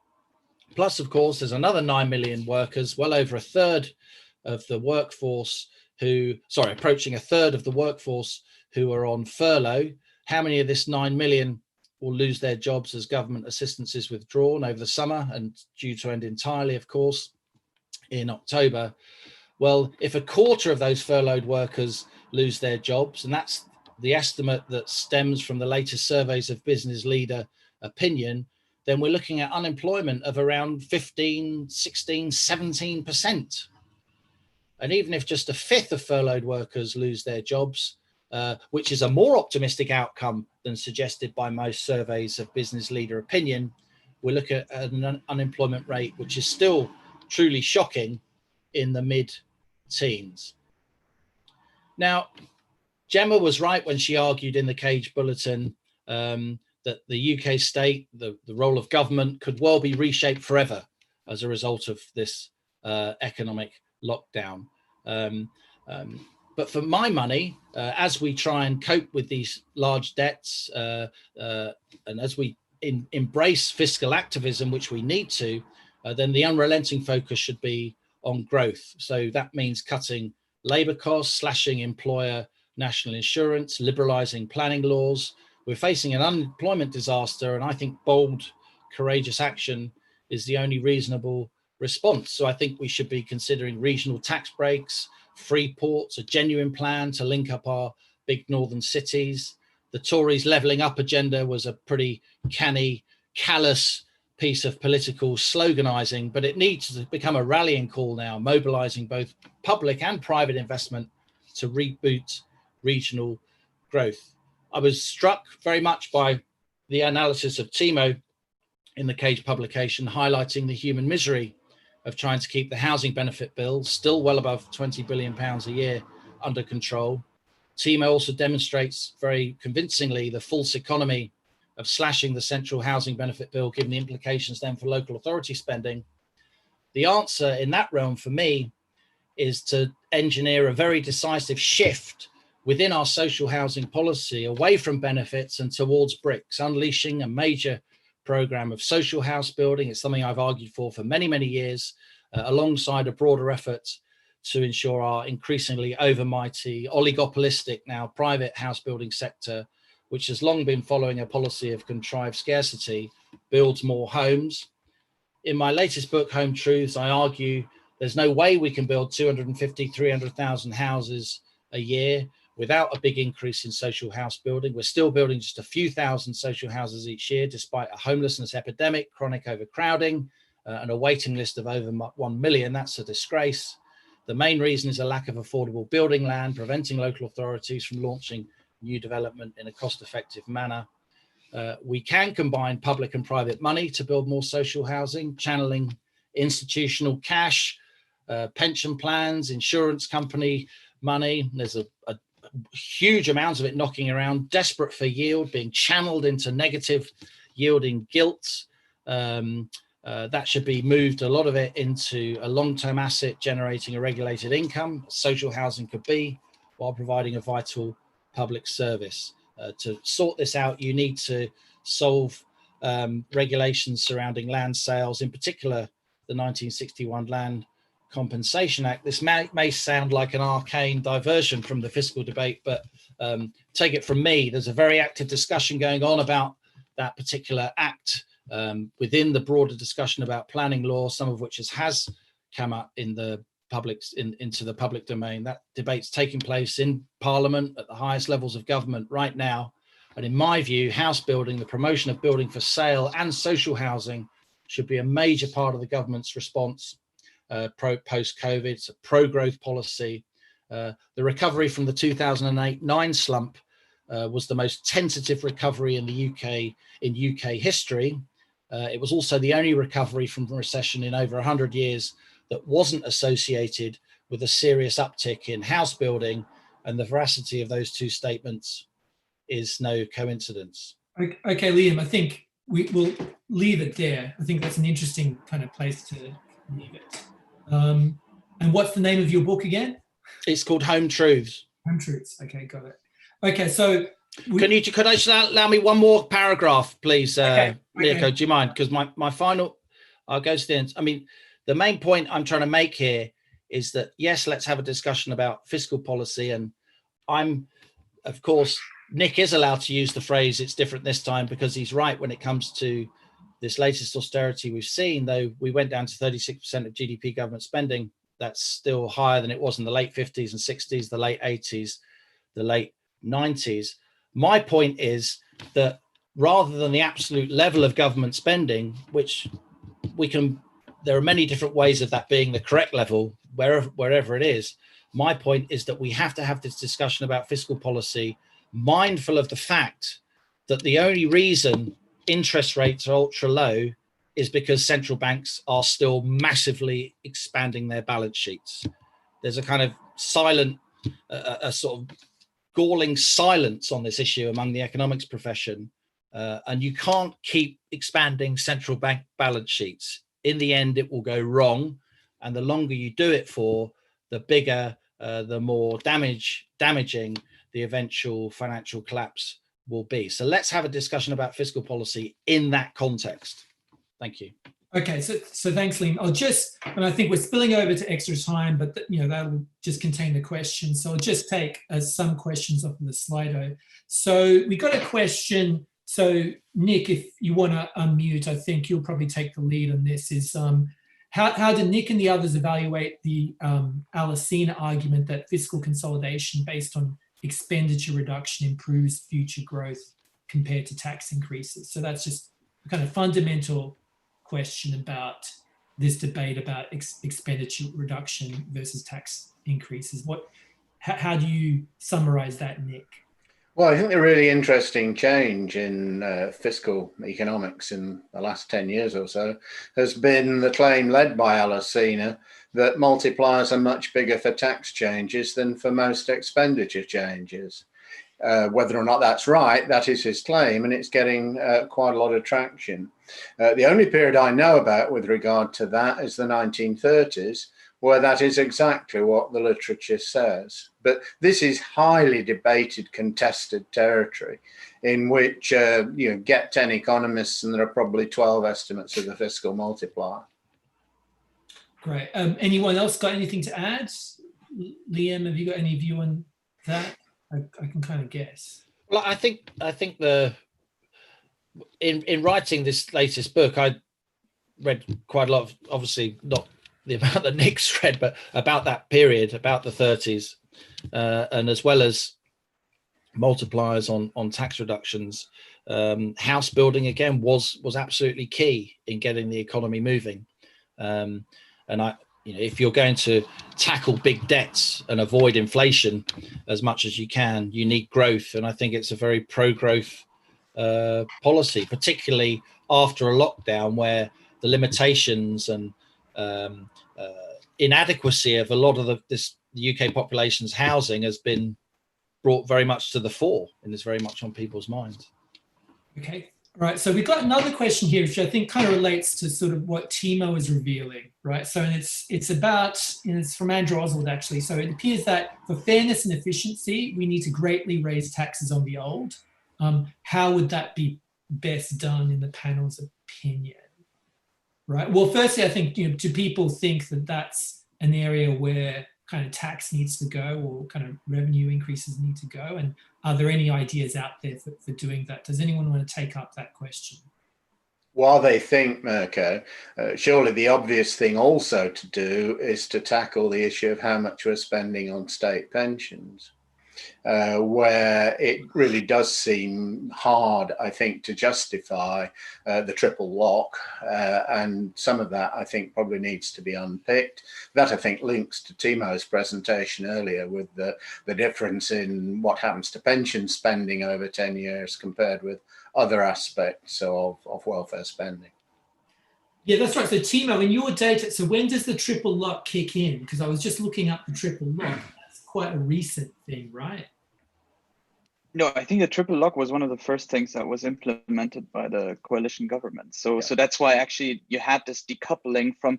Plus, of course, there's another 9 million workers, well over a third of the workforce approaching a third of the workforce who are on furlough. How many of this 9 million will lose their jobs as government assistance is withdrawn over the summer and due to end entirely, of course, in October? Well, if a quarter of those furloughed workers lose their jobs, and that's the estimate that stems from the latest surveys of business leader opinion, then we're looking at unemployment of around 15, 16, 17%. And even if just a fifth of furloughed workers lose their jobs, which is a more optimistic outcome than suggested by most surveys of business leader opinion, we look at an unemployment rate which is still truly shocking in the mid-teens. Now, Gemma was right when she argued in the Cage Bulletin that the UK state, the role of government, could well be reshaped forever as a result of this economic lockdown. But for my money, as we try and cope with these large debts, and as we embrace fiscal activism, which we need to, then the unrelenting focus should be on growth. So that means cutting labor costs, slashing employer national insurance, liberalizing planning laws. We're facing an unemployment disaster, and I think bold, courageous action is the only reasonable response. So I think we should be considering regional tax breaks, free ports, a genuine plan to link up our big northern cities. The Tories' levelling up agenda was a pretty canny, callous piece of political sloganizing, but it needs to become a rallying call now, mobilizing both public and private investment to reboot regional growth. I was struck very much by the analysis of Thiemo in the Cage publication, highlighting the human misery of trying to keep the housing benefit bill, still well above £20 billion a year, under control. Thiemo also demonstrates very convincingly the false economy of slashing the central housing benefit bill, given the implications then for local authority spending. The answer in that realm for me is to engineer a very decisive shift within our social housing policy away from benefits and towards bricks, unleashing a major program of social house building. It's something I've argued for many, many years, alongside a broader effort to ensure our increasingly overmighty, oligopolistic now private house building sector, which has long been following a policy of contrived scarcity, builds more homes. In my latest book, Home Truths, I argue there's no way we can build 250, 300,000 houses a year without a big increase in social house building. We're still building just a few thousand social houses each year, despite a homelessness epidemic, chronic overcrowding, and a waiting list of over 1 million. That's a disgrace. The main reason is a lack of affordable building land, preventing local authorities from launching new development in a cost-effective manner. We can combine public and private money to build more social housing, channeling institutional cash, pension plans, insurance company money. There's a huge amount of it knocking around, desperate for yield, being channeled into negative yielding gilts. That should be moved, a lot of it, into a long-term asset generating a regulated income. Social housing could be, while providing a vital public service. To sort this out, you need to solve regulations surrounding land sales, in particular the 1961 Land Compensation Act. This may sound like an arcane diversion from the fiscal debate, but take it from me, there's a very active discussion going on about that particular act within the broader discussion about planning law, some of which has come up in the into the public domain. That debate's taking place in Parliament at the highest levels of government right now. And in my view, house building, the promotion of building for sale and social housing should be a major part of the government's response post-COVID. It's a pro-growth policy. The recovery from the 2008-9 slump was the most tentative recovery in the UK history. It was also the only recovery from recession in over 100 years that wasn't associated with a serious uptick in house building, and the veracity of those two statements is no coincidence. Okay, Liam, I think we will leave it there. I think that's an interesting kind of place to leave it. And what's the name of your book again? It's called Home Truths. Home Truths. Okay, got it. Okay, so could you just allow me one more paragraph, please, okay. Mirko? Do you mind? Because my final, I'll go to the end. I mean, the main point I'm trying to make here is that, yes, let's have a discussion about fiscal policy. And of course, Nick is allowed to use the phrase, it's different this time, because he's right when it comes to this latest austerity we've seen. Though we went down to 36% of GDP government spending, that's still higher than it was in the late 50s and 60s, the late 80s, the late 90s. My point is that rather than the absolute level of government spending, which there are many different ways of that being the correct level, wherever it is. My point is that we have to have this discussion about fiscal policy, mindful of the fact that the only reason interest rates are ultra low is because central banks are still massively expanding their balance sheets. There's a kind of silent, a sort of galling silence on this issue among the economics profession. And you can't keep expanding central bank balance sheets. In the end, it will go wrong. And the longer you do it for, the bigger the more damaging the eventual financial collapse will be. So let's have a discussion about fiscal policy in that context. Thank you. Okay, so thanks, Liam. And I think we're spilling over to extra time, but that'll just contain the questions. So I'll just take some questions off of the Slido. So we got a question. So Nick, if you want to unmute, I think you'll probably take the lead on this. Is how do Nick and the others evaluate the Alesina argument that fiscal consolidation based on expenditure reduction improves future growth compared to tax increases? So that's just a kind of fundamental question about this debate about expenditure reduction versus tax increases. How do you summarize that, Nick? Well, I think the really interesting change in fiscal economics in the last 10 years or so has been the claim led by Alesina that multipliers are much bigger for tax changes than for most expenditure changes. Whether or not that's right, that is his claim, and it's getting quite a lot of traction. The only period I know about with regard to that is the 1930s, where that is exactly what the literature says. But this is highly debated, contested territory in which get 10 economists and there are probably 12 estimates of the fiscal multiplier. Great. Anyone else got anything to add? Liam, have you got any view on that? I can kind of guess. Well, I think in writing this latest book, I read quite a lot of, obviously not the amount that Nick's read, but about that period, about the 30s, and as well as multipliers on tax reductions. House building again was absolutely key in getting the economy moving, and if you're going to tackle big debts and avoid inflation as much as you can, you need growth. And I think it's a very pro-growth policy, particularly after a lockdown where the limitations and inadequacy of a lot of the UK population's housing has been brought very much to the fore and is very much on people's minds. Okay. All right, so we've got another question here, which I think kind of relates to sort of what Thiemo is revealing, right? So it's about, it's from Andrew Oswald actually. So it appears that for fairness and efficiency, we need to greatly raise taxes on the old. How would that be best done in the panel's opinion, right? Well, firstly, I think, do people think that that's an area where kind of tax needs to go or kind of revenue increases need to go? And are there any ideas out there for doing that? Does anyone want to take up that question? While they think, Mirko, surely the obvious thing also to do is to tackle the issue of how much we're spending on state pensions, where it really does seem hard, I think, to justify the triple lock. And some of that, I think, probably needs to be unpicked. That, I think, links to Thiemo's presentation earlier with the difference in what happens to pension spending over 10 years compared with other aspects of welfare spending. Yeah, that's right. So Thiemo, in your data, so when does the triple lock kick in? Because I was just looking up the triple lock. That's quite a recent thing, right? No, I think the triple lock was one of the first things that was implemented by the coalition government. So that's why actually you had this decoupling from,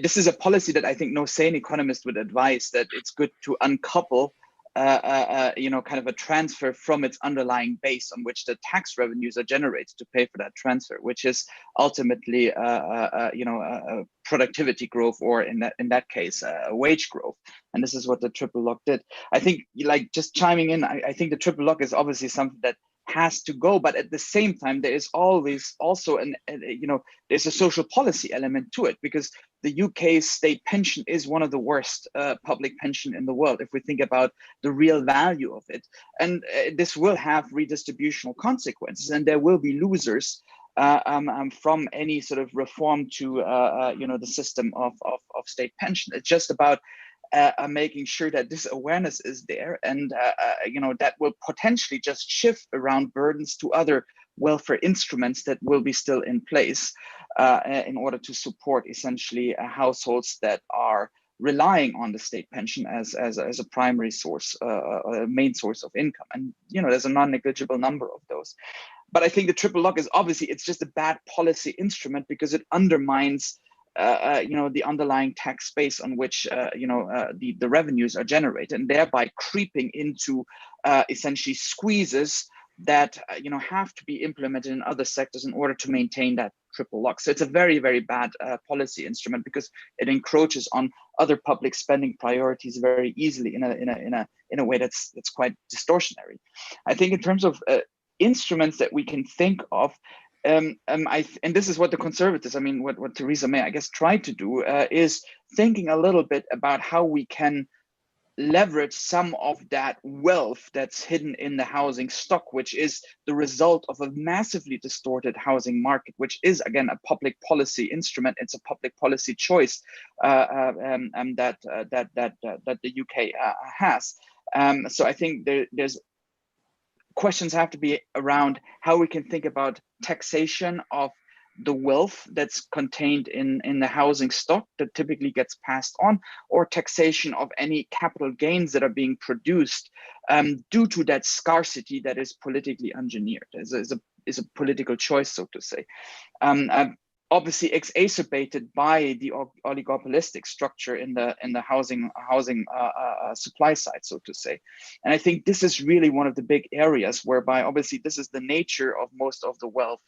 this is a policy that I think no sane economist would advise, that it's good to uncouple kind of a transfer from its underlying base on which the tax revenues are generated to pay for that transfer, which is ultimately productivity growth, or in that case wage growth. And this is what the triple lock did. I think, like, just chiming in, I think the triple lock is obviously something that has to go, but at the same time there is always also there's a social policy element to it, because the UK's state pension is one of the worst public pension in the world if we think about the real value of it, and this will have redistributional consequences, and there will be losers from any sort of reform to the system of state pension. It's just about making sure that this awareness is there, and that will potentially just shift around burdens to other welfare instruments that will be still in place in order to support essentially households that are relying on the state pension as a primary source, a main source of income. And there's a non-negligible number of those. But I think the triple lock is obviously, it's just a bad policy instrument because it undermines the underlying tax base on which the revenues are generated, and thereby creeping into essentially squeezes that have to be implemented in other sectors in order to maintain that triple lock. So it's a very, very bad policy instrument, because it encroaches on other public spending priorities very easily in a way that's quite distortionary. I think in terms of instruments that we can think of, and this is what the conservatives, what Theresa May, I guess, tried to do, is thinking a little bit about how we can leverage some of that wealth that's hidden in the housing stock, which is the result of a massively distorted housing market, which is, again, a public policy instrument. It's a public policy choice that the UK has. So I think there's questions have to be around how we can think about taxation of the wealth that's contained in the housing stock that typically gets passed on, or taxation of any capital gains that are being produced due to that scarcity that is politically engineered, is a political choice, so to say. Obviously exacerbated by the oligopolistic structure in the housing supply side, so to say. And I think this is really one of the big areas whereby, obviously, this is the nature of most of the wealth,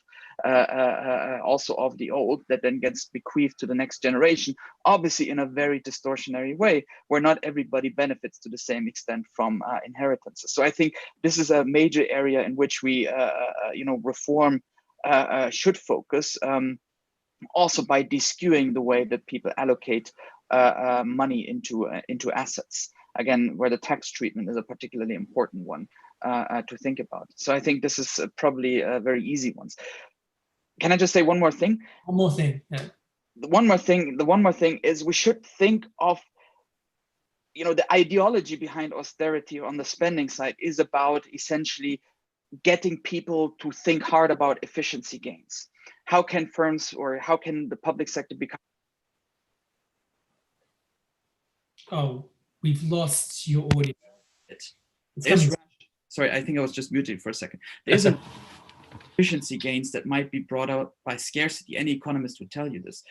also of the old, that then gets bequeathed to the next generation, obviously in a very distortionary way, where not everybody benefits to the same extent from inheritances. So I think this is a major area in which we, reform should focus. Also by de-skewing the way that people allocate money into assets, again, where the tax treatment is a particularly important one to think about. So I think this is probably very easy ones. Can I just say one more thing? One more thing. Yeah. The one more thing is we should think of, the ideology behind austerity on the spending side is about essentially getting people to think hard about efficiency gains. How can firms, or how can the public sector become? Oh, we've lost your audio. Sorry, I think I was just muted for a second. There's an efficiency gains that might be brought out by scarcity. Any economist would tell you this.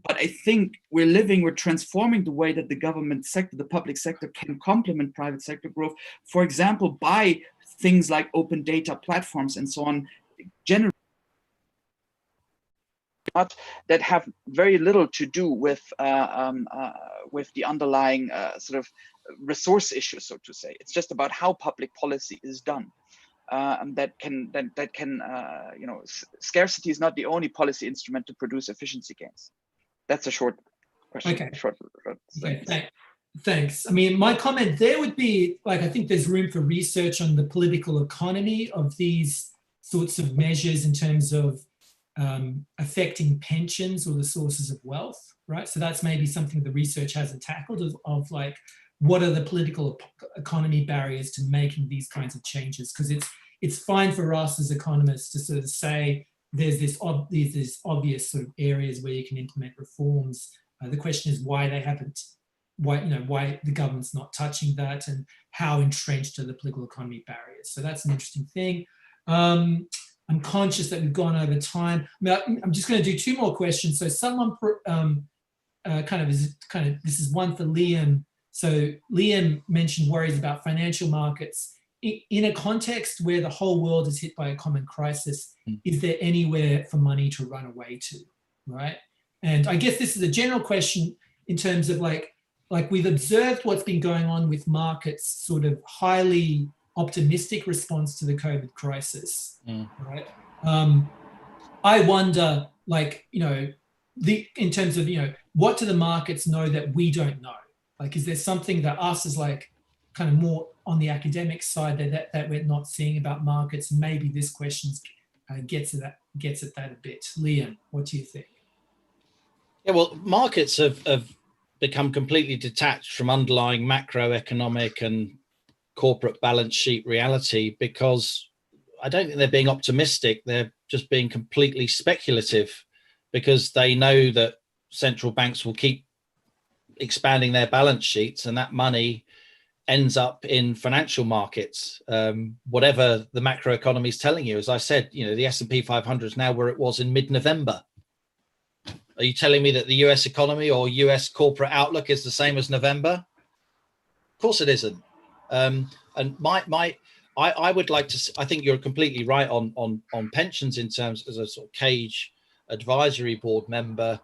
But I think we're transforming the way that the government sector, the public sector, can complement private sector growth, for example, by things like open data platforms and so on, generally, that have very little to do with the underlying sort of resource issues, so to say. It's just about how public policy is done. Scarcity is not the only policy instrument to produce efficiency gains. That's a short question. Okay. Short Okay. Thanks. My comment there would be, I think there's room for research on the political economy of these sorts of measures in terms of affecting pensions or the sources of wealth, right? So that's maybe something the research hasn't tackled, of what are the political economy barriers to making these kinds of changes? Because it's fine for us as economists to sort of say there's this obvious sort of areas where you can implement reforms. The question is why they haven't, why the government's not touching that, and how entrenched are the political economy barriers. So that's an interesting thing. I'm conscious that we've gone over time. I'm just going to do two more questions. So someone this is one for Liam. So Liam mentioned worries about financial markets. In a context where the whole world is hit by a common crisis, is there anywhere for money to run away to, right? And I guess this is a general question in terms of like we've observed what's been going on with markets, sort of highly optimistic response to the COVID crisis, right? I wonder, in terms of, what do the markets know that we don't know? Is there something that us as kind of more on the academic side that we're not seeing about markets? Maybe this question gets at that a bit. Liam, what do you think? Yeah, well, markets have become completely detached from underlying macroeconomic and corporate balance sheet reality, because I don't think they're being optimistic. They're just being completely speculative, because they know that central banks will keep expanding their balance sheets, and that money ends up in financial markets, whatever the macroeconomy is telling you. As I said, the S&P 500 is now where it was in mid-November. Are you telling me that the US economy or US corporate outlook is the same as November? Of course it isn't. And I would like to, I think you're completely right on pensions in terms as a sort of Cage advisory board member.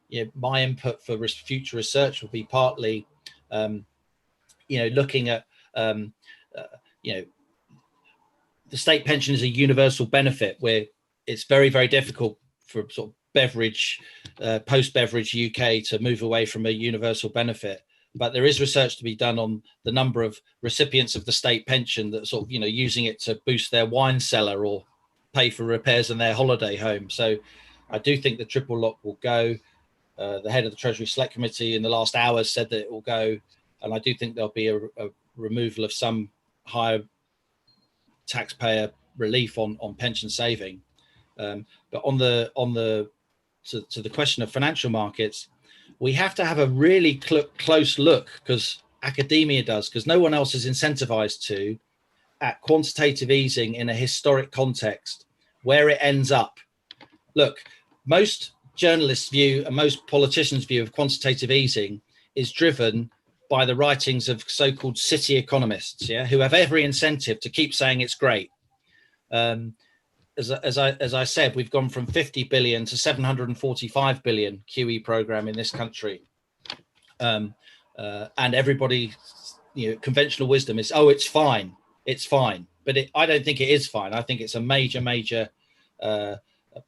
You know, my input for future research will be partly, looking at, the state pension is a universal benefit where it's very, very difficult for sort of beverage, post-beverage UK to move away from a universal benefit. But there is research to be done on the number of recipients of the state pension that sort of, using it to boost their wine cellar or pay for repairs in their holiday home. So I do think the triple lock will go. The head of the Treasury Select Committee in the last hours said that it will go. And I do think there'll be a removal of some higher taxpayer relief on pension saving. But on the to the question of financial markets, we have to have a really close look, because academia does, because no one else is incentivized to, at quantitative easing in a historic context, where it ends up. Look, most journalists' view and most politicians' view of quantitative easing is driven by the writings of so-called city economists, who have every incentive to keep saying it's great. As I said, we've gone from 50 billion to 745 billion QE program in this country. And everybody, conventional wisdom is, oh, it's fine. But I don't think it is fine. I think it's a major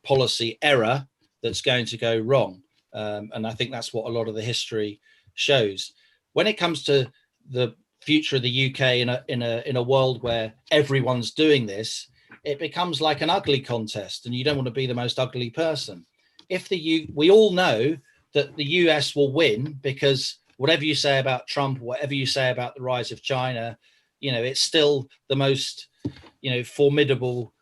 policy error that's going to go wrong. And I think that's what a lot of the history shows. When it comes to the future of the UK in a world where everyone's doing this, it becomes like an ugly contest, and you don't want to be the most ugly person. We all know that the US will win, because whatever you say about Trump, whatever you say about the rise of China, it's still the most, formidable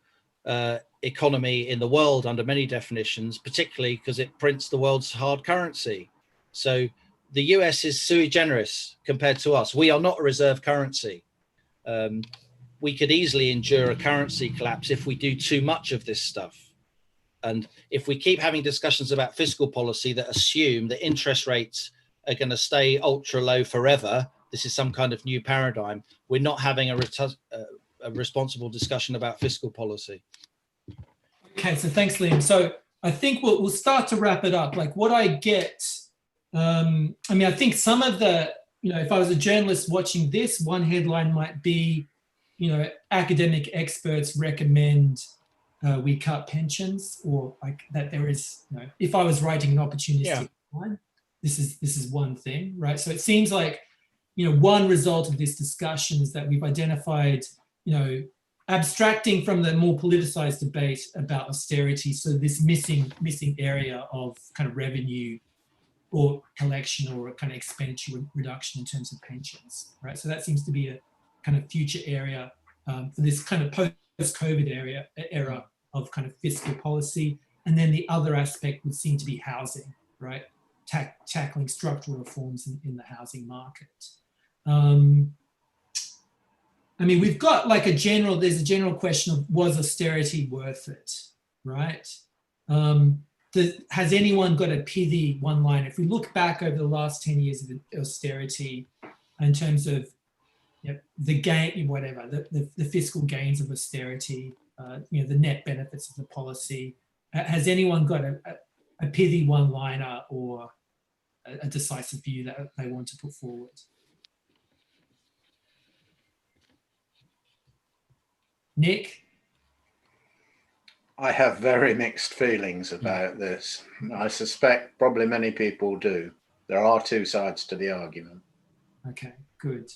economy in the world under many definitions, particularly because it prints the world's hard currency. So the US is sui generis compared to us. We are not a reserve currency. We could easily endure a currency collapse if we do too much of this stuff. And if we keep having discussions about fiscal policy that assume that interest rates are going to stay ultra low forever, this is some kind of new paradigm, we're not having a responsible discussion about fiscal policy. Okay, so thanks, Liam. So I think we'll start to wrap it up. Like what I get, I think some of the, if I was a journalist watching this, one headline might be, academic experts recommend we cut pensions, or like that there is, if I was writing an opportunistic headline, this is one thing, right? So it seems like, one result of this discussion is that we've identified, abstracting from the more politicized debate about austerity, so this missing area of kind of revenue or collection or a kind of expenditure reduction in terms of pensions, right? So that seems to be a kind of future area for this kind of post-COVID era of kind of fiscal policy. And then the other aspect would seem to be housing, right? Tackling structural reforms in the housing market. We've got like there's a general question of, was austerity worth it, right? Has anyone got a pithy one line? If we look back over the last 10 years of austerity in terms of the gain, whatever, the fiscal gains of austerity, the net benefits of the policy, has anyone got a pithy one-liner or a decisive view that they want to put forward? Nick? I have very mixed feelings about this. I suspect probably many people do. There are two sides to the argument. Okay, good.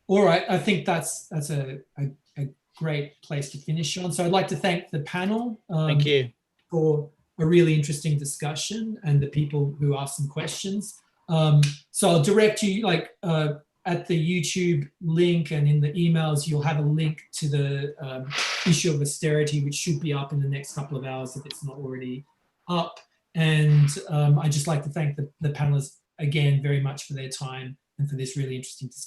All right, I think that's a great place to finish on. So I'd like to thank the panel. Thank you. For a really interesting discussion and the people who asked some questions. So I'll direct you at the YouTube link, and in the emails, you'll have a link to the issue of austerity, which should be up in the next couple of hours if it's not already up. And I'd just like to thank the panelists again very much for their time and for this really interesting discussion.